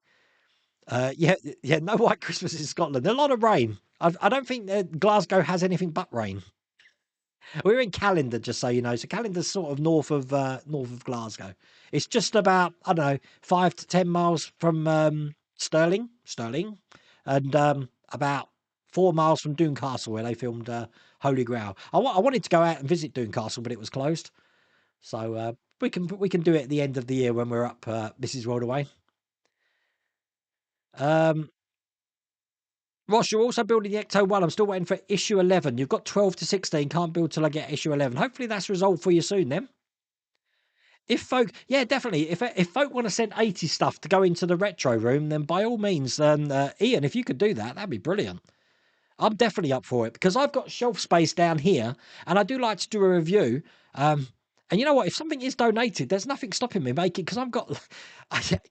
Yeah, no White Christmas in Scotland. A lot of rain. I don't think Glasgow has anything but rain. We're in Callander, just so you know. So Callander's sort of north of Glasgow. It's just about, I don't know, 5 to 10 miles from Stirling, and about 4 miles from Dooncastle, where they filmed Holy Grail. I wanted to go out and visit Dooncastle, but it was closed. So we can do it at the end of the year when we're up Mrs. World Away. Ross, you're also building the Ecto 1. I'm still waiting for issue 11. You've got 12 to 16. Can't build till I get issue 11. Hopefully that's resolved for you soon then. If folk, yeah, definitely. If folk want to send 80 stuff to go into the retro room, then by all means, Ian, if you could do that, that'd be brilliant. I'm definitely up for it, because I've got shelf space down here, and I do like to do a review. And you know what? If something is donated, there's nothing stopping me making, because I've got,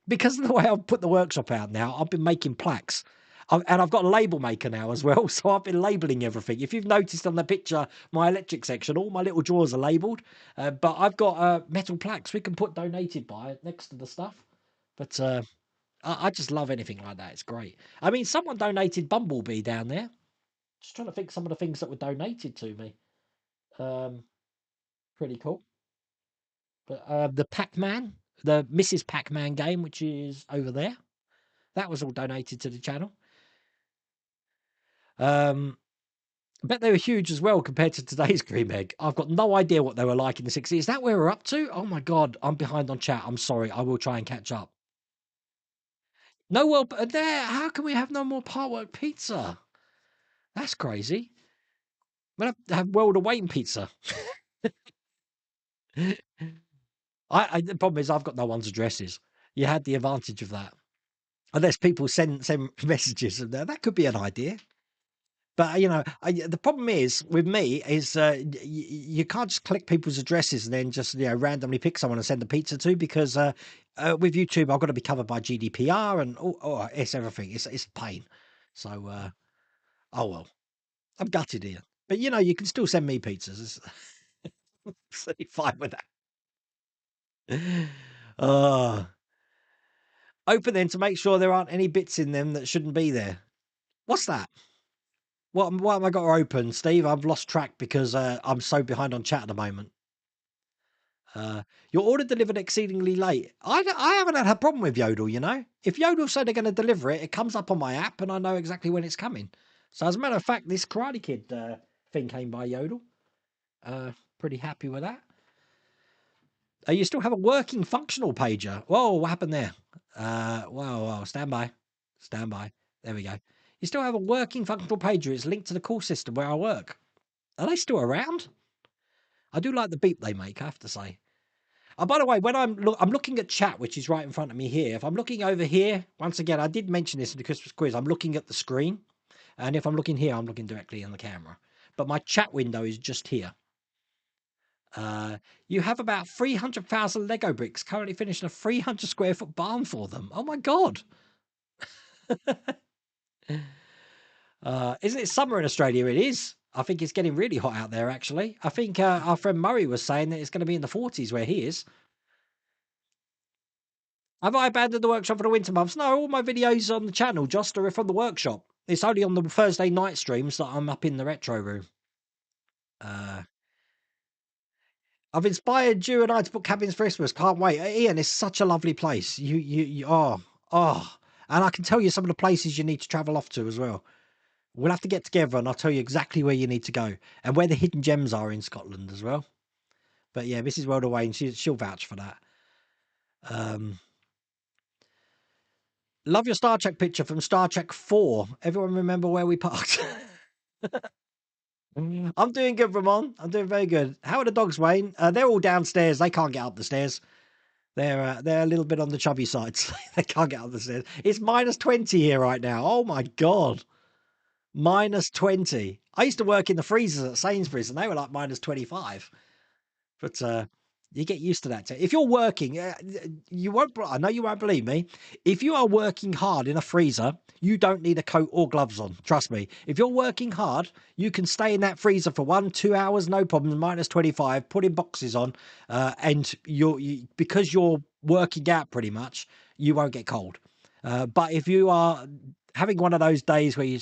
because of the way I've put the workshop out now, I've been making plaques. And I've got a label maker now as well, so I've been labeling everything. If you've noticed on the picture, my electric section, all my little drawers are labeled. But I've got metal plaques we can put donated by next to the stuff. But I just love anything like that. It's great. I mean, someone donated Bumblebee down there. Just trying to think some of the things that were donated to me. Pretty cool. But the Pac-Man, the Mrs. Pac-Man game, which is over there, that was all donated to the channel. I bet they were huge as well compared to today's Green Egg. I've got no idea what they were like in the 60s. Is that where we're up to? Oh my God, I'm behind on chat. I'm sorry. I will try and catch up. No, well, there. How can we have no more Partwork pizza? That's crazy. We'll have to have World of Wayne pizza. The problem is I've got no one's addresses. You had the advantage of that. Unless people send messages, that could be an idea. But the problem is with me is you can't just click people's addresses and then just randomly pick someone and send the pizza to, because with YouTube I've got to be covered by GDPR and it's everything. It's a pain. So oh well, I'm gutted here. But you can still send me pizzas. It's fine with that. Open then to make sure there aren't any bits in them that shouldn't be there. What's that? What have I got to open, Steve? I've lost track because I'm so behind on chat at the moment. Your order delivered exceedingly late. I haven't had a problem with Yodel, If Yodel say they're going to deliver it, it comes up on my app and I know exactly when it's coming. So as a matter of fact, this Karate Kid thing came by Yodel. Pretty happy with that. You still have a working functional pager. Whoa, what happened there? Whoa, stand by. There we go. You still have a working functional pager. It's linked to the call system where I work. Are they still around? I do like the beep they make, I have to say. By the way, when I'm looking at chat, which is right in front of me here. If I'm looking over here, once again, I did mention this in the Christmas quiz. I'm looking at the screen. And if I'm looking here, I'm looking directly on the camera. But my chat window is just here. You have about 300,000 Lego bricks. Currently finishing a 300 square foot barn for them. Oh my God. Isn't it summer in Australia? It is. I think it's getting really hot out there, actually. I think our friend Murray was saying that it's going to be in the 40s where he is. Have I abandoned the workshop for the winter months? No, all my videos on the channel just are from the workshop. It's only on the Thursday night streams that I'm up in the retro room. I've inspired you and I to book cabins for Christmas. Can't wait. Ian, it's such a lovely place. Oh. And I can tell you some of the places you need to travel off to as well. We'll have to get together and I'll tell you exactly where you need to go and where the hidden gems are in Scotland as well. But yeah, Mrs. World Away, and she'll vouch for that. Love your Star Trek picture from Star Trek 4. Everyone remember where we parked? I'm doing good, Ramon. I'm doing very good. How are the dogs, Wayne? They're all downstairs. They can't get up the stairs. They're a little bit on the chubby side. So they can't get up the stairs. It's -20 here right now. Oh my God. -20. I used to work in the freezers at Sainsbury's and they were like -25. But you get used to that. If you're working, you won't. I know you won't believe me. If you are working hard in a freezer, you don't need a coat or gloves on. Trust me. If you're working hard, you can stay in that freezer for 1-2 hours, no problem. -25, putting boxes on, and because you're working out pretty much, you won't get cold. But if you are having one of those days where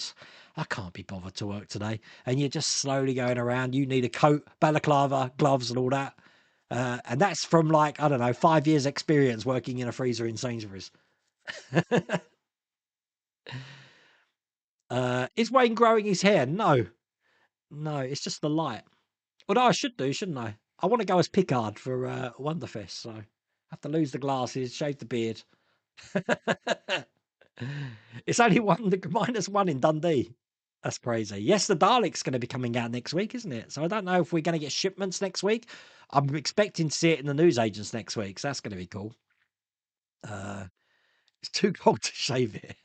I can't be bothered to work today, and you're just slowly going around, you need a coat, balaclava, gloves, and all that. And that's from like, I don't know, 5 years experience working in a freezer in Sainsbury's. Is Wayne growing his hair? No, it's just the light. Although I should do, shouldn't I? I want to go as Picard for Wonderfest, so I have to lose the glasses, shave the beard. It's only -1 in Dundee. That's crazy. Yes, the Dalek's going to be coming out next week, isn't it? So I don't know if we're going to get shipments next week. I'm expecting to see it in the newsagents next week, so that's going to be cool. It's too cold to shave it.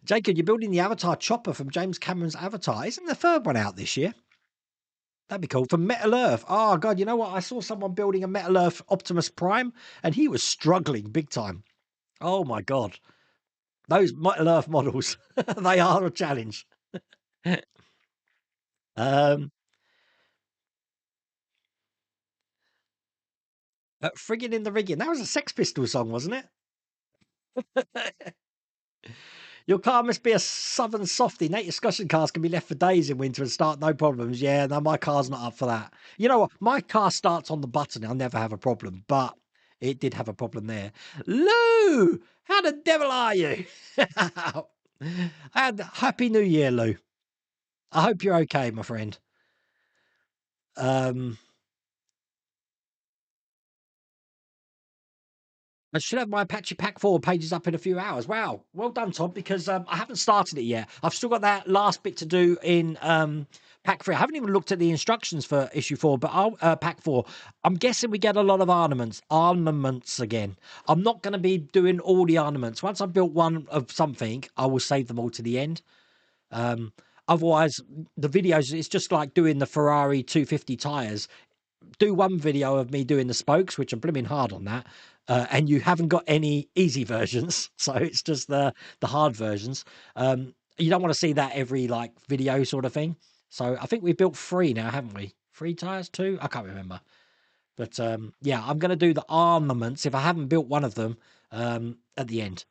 Jacob, you're building the Avatar chopper from James Cameron's Avatar. Isn't the third one out this year? That'd be cool. From Metal Earth. Oh, God, you know what? I saw someone building a Metal Earth Optimus Prime, and he was struggling big time. Oh, my God. Those Metal Earth models, they are a challenge. Friggin' in the Riggin'. That was a Sex Pistols song, wasn't it? Your car must be a southern softy. Native Discussion cars can be left for days in winter and start no problems. Yeah, no, my car's not up for that. You know what? My car starts on the button. I'll never have a problem, but it did have a problem there. Lou, how the devil are you? Happy New Year, Lou. I hope you're okay, my friend. I should have my Apache Pack 4 pages up in a few hours. Wow. Well done, Tom, because I haven't started it yet. I've still got that last bit to do in Pack 3. I haven't even looked at the instructions for issue 4, but Pack 4. I'm guessing we get a lot of armaments again. I'm not going to be doing all the armaments. Once I've built one of something, I will save them all to the end. Otherwise, the videos, it's just like doing the Ferrari 250 tyres. Do one video of me doing the spokes, which I'm blooming hard on that. And you haven't got any easy versions, so it's just the hard versions. You don't want to see that every like video sort of thing. So I think we've built 3 now, haven't we? 3 tires, 2? I can't remember. But yeah, I'm going to do the armaments if I haven't built one of them at the end.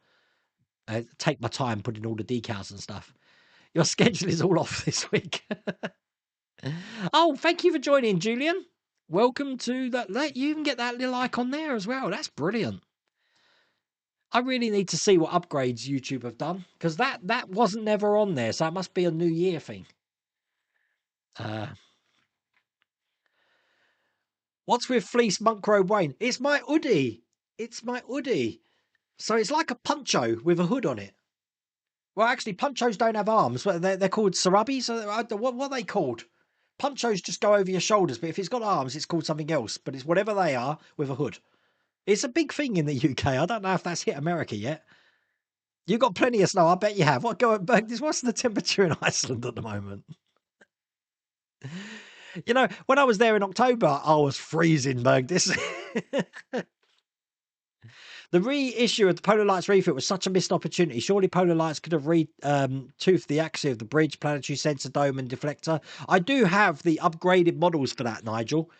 Take my time putting all the decals and stuff. Your schedule is all off this week. Oh, thank you for joining, Julian. Welcome to that. You can get that little icon there as well. That's brilliant. I really need to see what upgrades YouTube have done, because that wasn't never on there, so it must be a New Year thing. What's with Fleece Monk Robe Wayne? It's my hoodie. So it's like a poncho with a hood on it. Well, actually, ponchos don't have arms. They're called sarabis. What are they called? Ponchos just go over your shoulders, but if it's got arms, it's called something else. But it's whatever they are with a hood. It's a big thing in the UK. I don't know if that's hit America yet. You've got plenty of snow. I bet you have. What's the temperature in Iceland at the moment? You know, when I was there in October, I was freezing, Berg. The reissue of the Polar Lights refit was such a missed opportunity. Surely Polar Lights could have toothed the axis of the bridge, planetary sensor dome, and deflector. I do have the upgraded models for that, Nigel,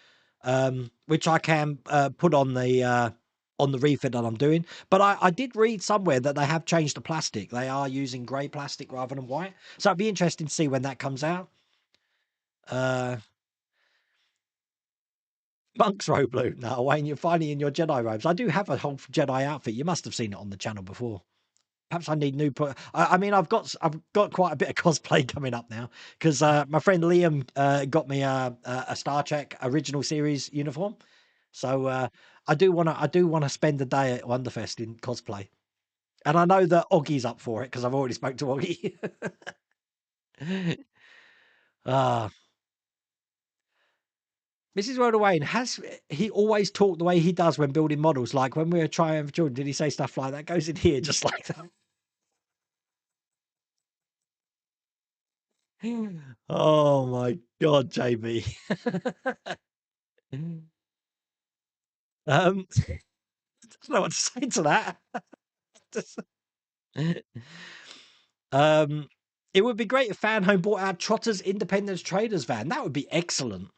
which I can put on the refit that I'm doing. But I did read somewhere that they have changed the plastic. They are using grey plastic rather than white. So it'd be interesting to see when that comes out. Monk's Robe Blue. No, Wayne, you're finally in your Jedi robes. I do have a whole Jedi outfit. You must have seen it on the channel before. Perhaps I need new. I mean, I've got quite a bit of cosplay coming up now because my friend Liam got me a Star Trek original series uniform. So I do want to spend a day at Wonderfest in cosplay, and I know that Oggie's up for it because I've already spoke to Oggie. Ah. Mrs. Rhoda Wayne, has he always talked the way he does when building models? Like when we were trying for children, did he say stuff like that? Goes in here just like that. Oh my God, JB. I don't know what to say to that. It would be great if Fanhome bought out Trotter's Independence Traders van. That would be excellent.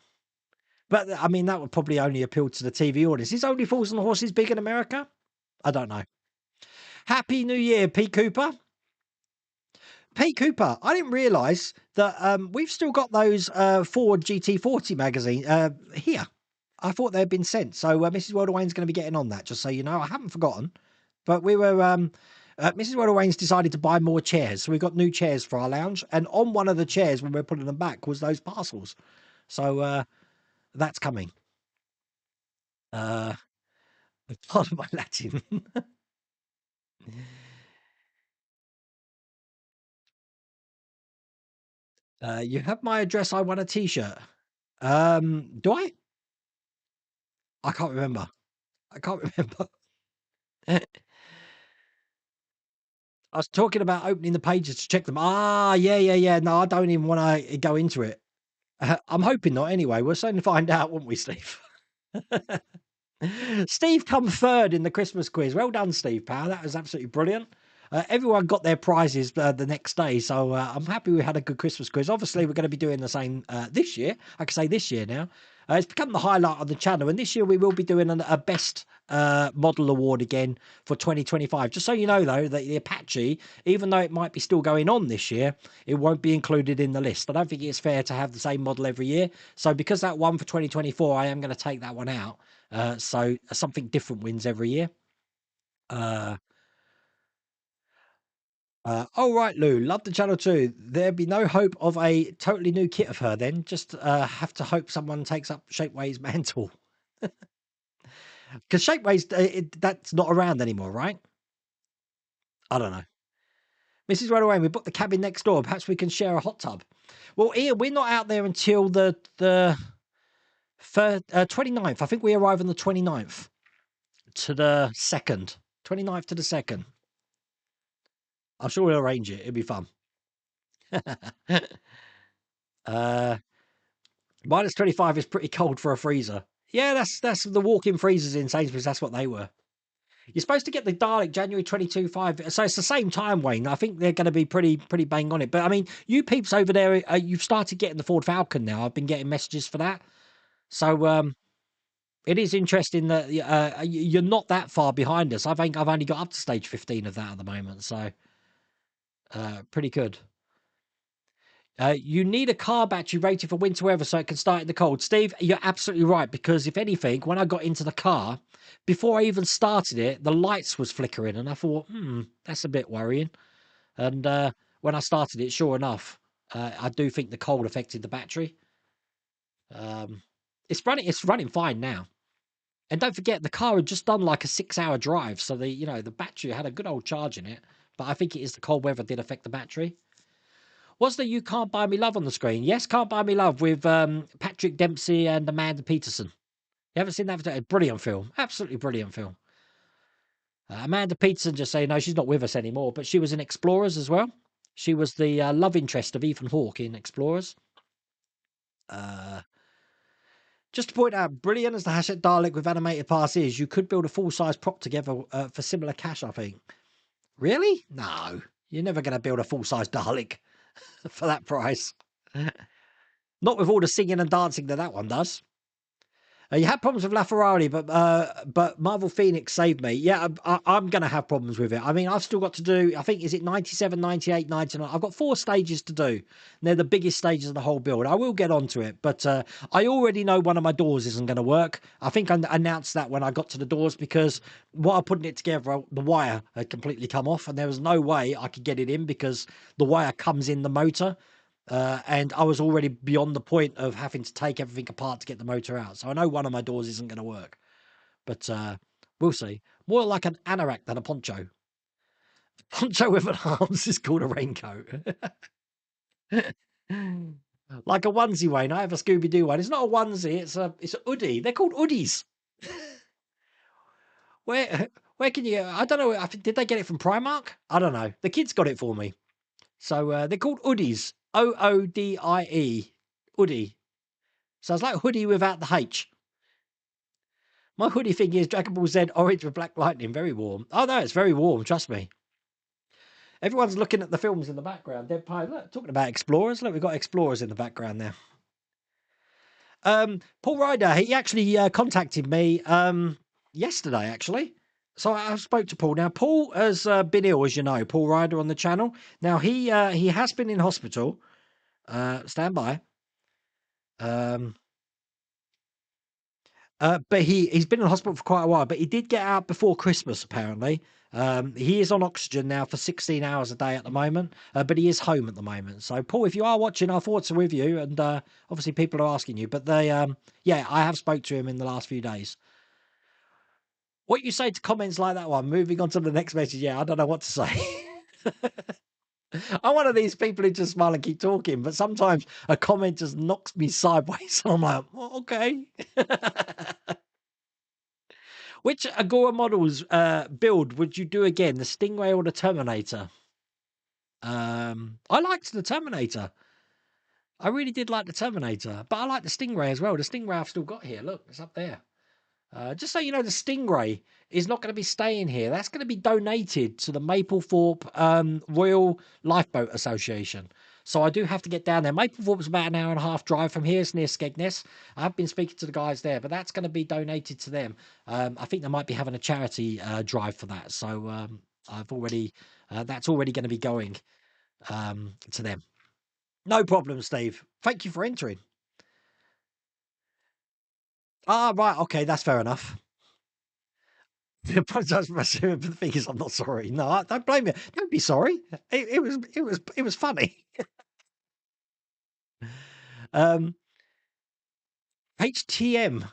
But I mean, that would probably only appeal to the TV audience. Is Only Fools and Horses big in America? I don't know. Happy New Year, P. Cooper. P. Cooper, I didn't realise that we've still got those Ford GT40 magazine here. I thought they'd been sent. So Mrs. Wilder Wayne's going to be getting on that, just so you know. I haven't forgotten. But we were... Mrs. Wilder Wayne's decided to buy more chairs. So we got new chairs for our lounge. And on one of the chairs, when we were putting them back, was those parcels. So that's coming. Part of my Latin. You have my address. I want a t-shirt. Do I? I can't remember. I can't remember. I was talking about opening the pages to check them. Ah, yeah. No, I don't even want to go into it. I'm hoping not anyway. We'll soon find out, won't we, Steve? Steve come third in the Christmas quiz. Well done, Steve Power. That was absolutely brilliant. Everyone got their prizes the next day, so I'm happy we had a good Christmas quiz. Obviously, we're going to be doing the same this year. I can say this year now. It's become the highlight of the channel, and this year we will be doing a best model award again for 2025. Just so you know, though, that the Apache, even though it might be still going on this year, it won't be included in the list. I don't think it's fair to have the same model every year. So because that one for 2024, I am going to take that one out. So something different wins every year. Oh, right, Lou. Love the channel too. There'd be no hope of a totally new kit of her then. Just have to hope someone takes up Shapeway's mantle. Because Shapeway's, that's not around anymore, right? I don't know. Mrs. Runaway, we booked the cabin next door. Perhaps we can share a hot tub. Well, Ian, we're not out there until the 29th. I think we arrive on the 29th to the 2nd. 29th to the 2nd. I'm sure we'll arrange it. It'll be fun. Minus 25 is pretty cold for a freezer. Yeah, that's the walk-in freezers in Sainsbury's. That's what they were. You're supposed to get the Dalek January 22.5. So it's the same time, Wayne. I think they're going to be pretty bang on it. But I mean, you peeps over there, you've started getting the Ford Falcon now. I've been getting messages for that. So it is interesting that you're not that far behind us. I think I've only got up to stage 15 of that at the moment. So pretty good. You need a car battery rated for winter weather so it can start in the cold. Steve, you're absolutely right, because if anything, when I got into the car, before I even started it, the lights was flickering, and I thought, that's a bit worrying. And when I started it, sure enough, I do think the cold affected the battery. It's running fine now. And don't forget, the car had just done like a 6-hour drive, so the battery had a good old charge in it. But I think it is the cold weather did affect the battery. Was the You Can't Buy Me Love on the screen? Yes, Can't Buy Me Love with Patrick Dempsey and Amanda Peterson. You haven't seen that? Brilliant film. Absolutely brilliant film. Amanda Peterson, just so you know, she's not with us anymore, but she was in Explorers as well. She was the love interest of Ethan Hawke in Explorers. Just to point out, brilliant as the Hachette Dalek with animated parts is, you could build a full-size prop together for similar cash, I think. Really? No. You're never going to build a full-size Dalek for that price. Not with all the singing and dancing that one does. You had problems with LaFerrari, but Marvel Phoenix saved me. Yeah, I'm going to have problems with it. I mean, I've still got to do, I think, is it 97, 98, 99? I've got 4 stages to do. And they're the biggest stages of the whole build. I will get onto it, but I already know one of my doors isn't going to work. I think I announced that when I got to the doors because while putting it together, the wire had completely come off and there was no way I could get it in because the wire comes in the motor. And I was already beyond the point of having to take everything apart to get the motor out. So I know one of my doors isn't going to work. But we'll see. More like an anorak than a poncho. Poncho with an arms is called a raincoat. Like a onesie, Wayne. I have a Scooby-Doo one. It's not a onesie, it's a hoodie. They're called hoodies. Where can you... I don't know. Did they get it from Primark? I don't know. The kids got it for me. So they're called hoodies. Oodie. Hoodie. Sounds like hoodie without the H. My hoodie thing is Dragon Ball Z orange with black lightning. Very warm. Oh, no, it's very warm. Trust me. Everyone's looking at the films in the background. Dead Pie. Look, talking about explorers. Look, we've got explorers in the background there. Paul Ryder, he actually contacted me yesterday, actually. So I spoke to Paul. Now, Paul has been ill, as you know, Paul Ryder on the channel. Now, he has been in hospital. Stand by. But he's been in hospital for quite a while, but he did get out before Christmas, apparently. He is on oxygen now for 16 hours a day at the moment, but he is home at the moment. So, Paul, if you are watching, our thoughts are with you, and obviously people are asking you, but they, yeah, I have spoke to him in the last few days. What you say to comments like that one, moving on to the next message, yeah, I don't know what to say. I'm one of these people who just smile and keep talking, but sometimes a comment just knocks me sideways, and I'm like, oh, okay. Which Agora models build would you do again, the Stingray or the Terminator? I liked the Terminator. I really did like the Terminator, but I like the Stingray as well. The Stingray I've still got here. Look, it's up there. Just so you know, the Stingray is not going to be staying here. That's going to be donated to the Maplethorpe Royal Lifeboat Association. So I do have to get down there. Maplethorpe's about an hour and a half drive from here. It's near Skegness. I've been speaking to the guys there, but that's going to be donated to them. I think they might be having a charity drive for that. So I've already that's already going to be going to them. No problem, Steve. Thank you for entering. Ah, right. Okay, that's fair enough. I apologise for my but the thing is, I'm not sorry. No, don't blame me. Don't be sorry. It was funny. HTM.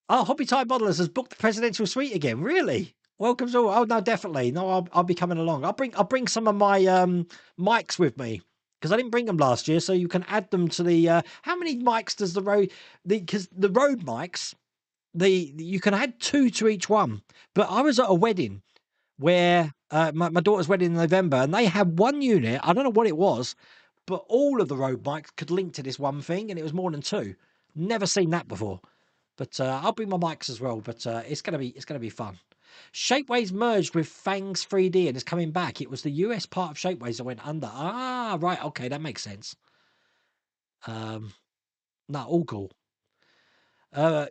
Oh, Hobby Type Modelers has booked the presidential suite again. Really? Welcome to all. Oh no, definitely. No, I'll be coming along. I'll bring some of my mics with me because I didn't bring them last year, so you can add them to the. How many mics does the road? Because the road mics. You can add 2 to each one, but I was at a wedding where my daughter's wedding in November, and they had one unit. I don't know what it was, but all of the road mics could link to this one thing, and it was more than 2. Never seen that before. But I'll bring my mics as well. But it's gonna be fun. Shapeways merged with Fangs 3D and is coming back. It was the US part of Shapeways that went under. Ah, right, okay, that makes sense. No, all cool.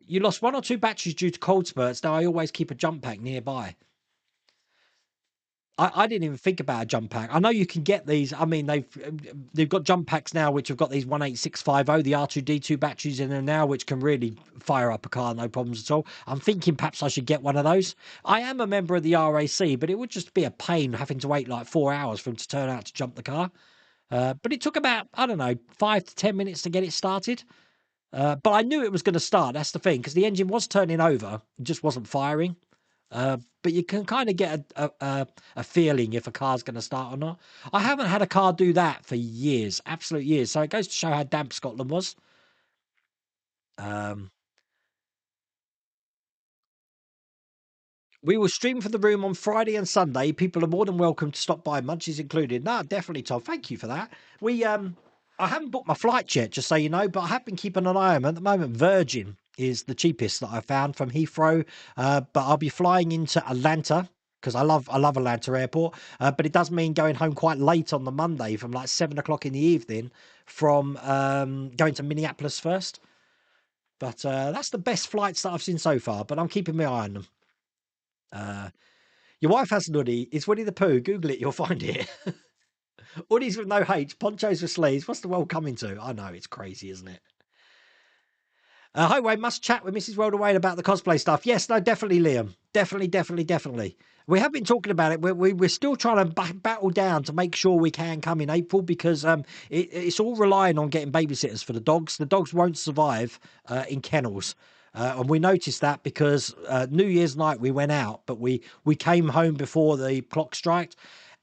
You lost 1 or 2 batteries due to cold spurts. Now I always keep a jump pack nearby. I didn't even think about a jump pack. I know you can get these. I mean, they've got jump packs now which have got these 18650, the R2D2 batteries in there now, which can really fire up a car, no problems at all. I'm thinking perhaps I should get one of those. I am a member of the RAC, but it would just be a pain having to wait like 4 hours for them to turn out to jump the car. But it took about, I don't know, 5 to 10 minutes to get it started. But I knew it was going to start. That's the thing, because the engine was turning over, it just wasn't firing. But you can kind of get a feeling if a car's going to start or not. I haven't had a car do that for years, absolute years. So it goes to show how damp Scotland was. We will stream from the room on Friday and Sunday. People are more than welcome to stop by, munchies included. No, definitely, Tom. Thank you for that. I haven't booked my flight yet, just so you know, but I have been keeping an eye on them. At the moment, Virgin is the cheapest that I found from Heathrow. But I'll be flying into Atlanta because I love Atlanta Airport. But it does mean going home quite late on the Monday from like 7 o'clock in the evening from going to Minneapolis first. But that's the best flights that I've seen so far. But I'm keeping my eye on them. Your wife has an hoodie. It's Winnie the Pooh. Google it, you'll find it. Hoodies with no H, ponchos with sleeves. What's the world coming to? I know, it's crazy, isn't it? Hi, Wayne. Must chat with Mrs. World Away about the cosplay stuff. Yes, no, definitely, Liam. Definitely. We have been talking about it. We're still trying to battle down to make sure we can come in April because it's all relying on getting babysitters for the dogs. The dogs won't survive in kennels. And we noticed that because New Year's night we went out, but we came home before the clock struck.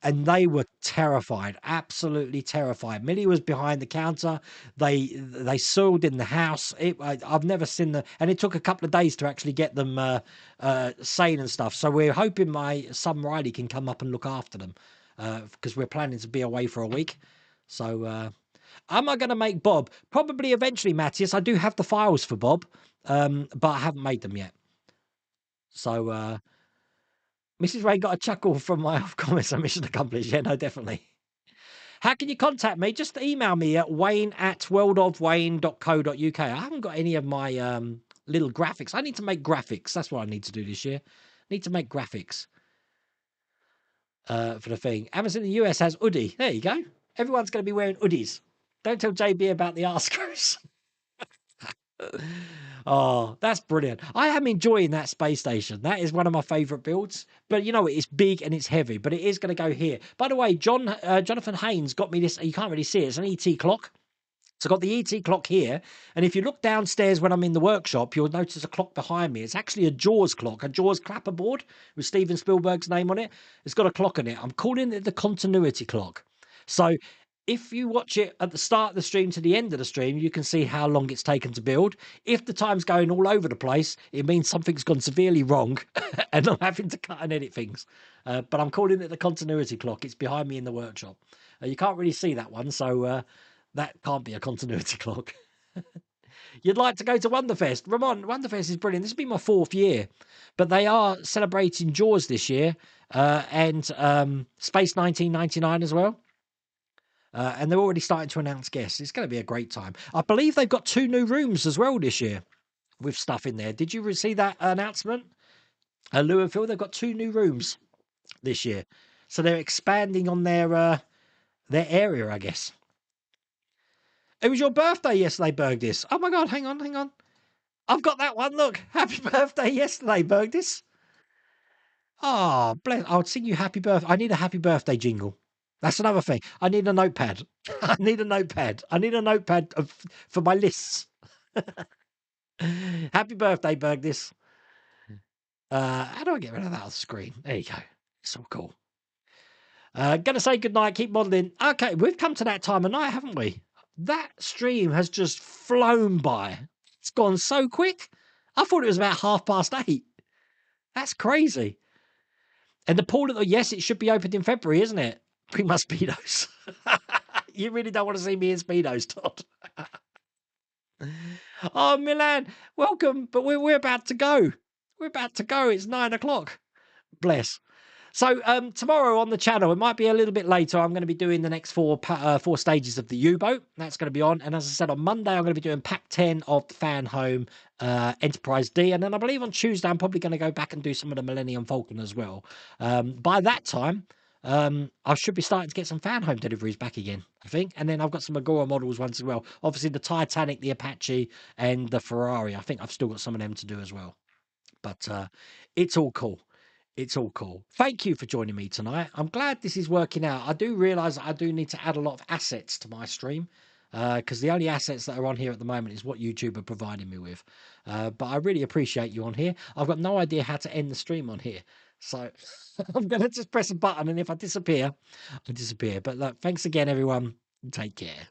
And they were terrified, absolutely terrified. Millie was behind the counter. They soiled in the house. I've never seen and it took a couple of days to actually get them sane and stuff. So we're hoping my son Riley can come up and look after them because we're planning to be away for a week. So am I going to make Bob? Probably eventually, Matthias. I do have the files for Bob, but I haven't made them yet. So Mrs. Ray got a chuckle from my off comments on Mission Accomplished. Yeah, no, definitely. How can you contact me? Just email me at wayne@worldofwayne.co.uk. I haven't got any of my little graphics. I need to make graphics. That's what I need to do this year. I need to make graphics for the thing. Amazon in the US has hoodie. There you go. Everyone's going to be wearing hoodies. Don't tell JB about the Askers. Oh, that's brilliant. I am enjoying that space station. That is one of my favourite builds. But you know, it's big and it's heavy, but it is going to go here. By the way, Jonathan Haynes got me this. You can't really see it. It's an ET clock. So I've got the ET clock here. And if you look downstairs when I'm in the workshop, you'll notice a clock behind me. It's actually a Jaws clock, a Jaws clapperboard with Steven Spielberg's name on it. It's got a clock on it. I'm calling it the continuity clock. So if you watch it at the start of the stream to the end of the stream, you can see how long it's taken to build. If the time's going all over the place, it means something's gone severely wrong and I'm having to cut and edit things. But I'm calling it the continuity clock. It's behind me in the workshop. You can't really see that one, so that can't be a continuity clock. You'd like to go to Wonderfest? Ramon, Wonderfest is brilliant. This will be my 4th year. But they are celebrating Jaws this year and Space 1999 as well. And they're already starting to announce guests. It's going to be a great time. I believe they've got 2 new rooms as well this year with stuff in there. Did you see that announcement? Lewinfield, they've got 2 new rooms this year. So they're expanding on their area, I guess. It was your birthday yesterday, Bergdis. Oh my God, hang on. I've got that one. Look, happy birthday yesterday, Bergdis. Oh, bless. I'll sing you happy birthday. I need a happy birthday jingle. That's another thing. I need a notepad. I need a notepad for my lists. Happy birthday, Bergdis. How do I get rid of that on the screen? There you go. It's all cool. Gonna say goodnight. Keep modelling. Okay, we've come to that time of night, haven't we? That stream has just flown by. It's gone so quick. I thought it was about 8:30. That's crazy. And the pool yes, it should be opened in February, isn't it? Bring my Speedos. You really don't want to see me in Speedos, Todd. Oh, Milan, welcome. But we're about to go. We're about to go. It's 9:00. Bless. So tomorrow on the channel, it might be a little bit later. I'm going to be doing the next 4 stages of the U-boat. That's going to be on. And as I said, on Monday, I'm going to be doing Pack 10 of the Fan Home Enterprise D. And then I believe on Tuesday, I'm probably going to go back and do some of the Millennium Falcon as well. By that time, I should be starting to get some Fan Home deliveries back again, I think. And then I've got some Agora models ones as well. Obviously, the Titanic, the Apache, and the Ferrari. I think I've still got some of them to do as well. But it's all cool. It's all cool. Thank you for joining me tonight. I'm glad this is working out. I do realise I do need to add a lot of assets to my stream because the only assets that are on here at the moment is what YouTube are providing me with. But I really appreciate you on here. I've got no idea how to end the stream on here. So I'm going to just press a button and if I disappear, I disappear. But look, thanks again, everyone. Take care.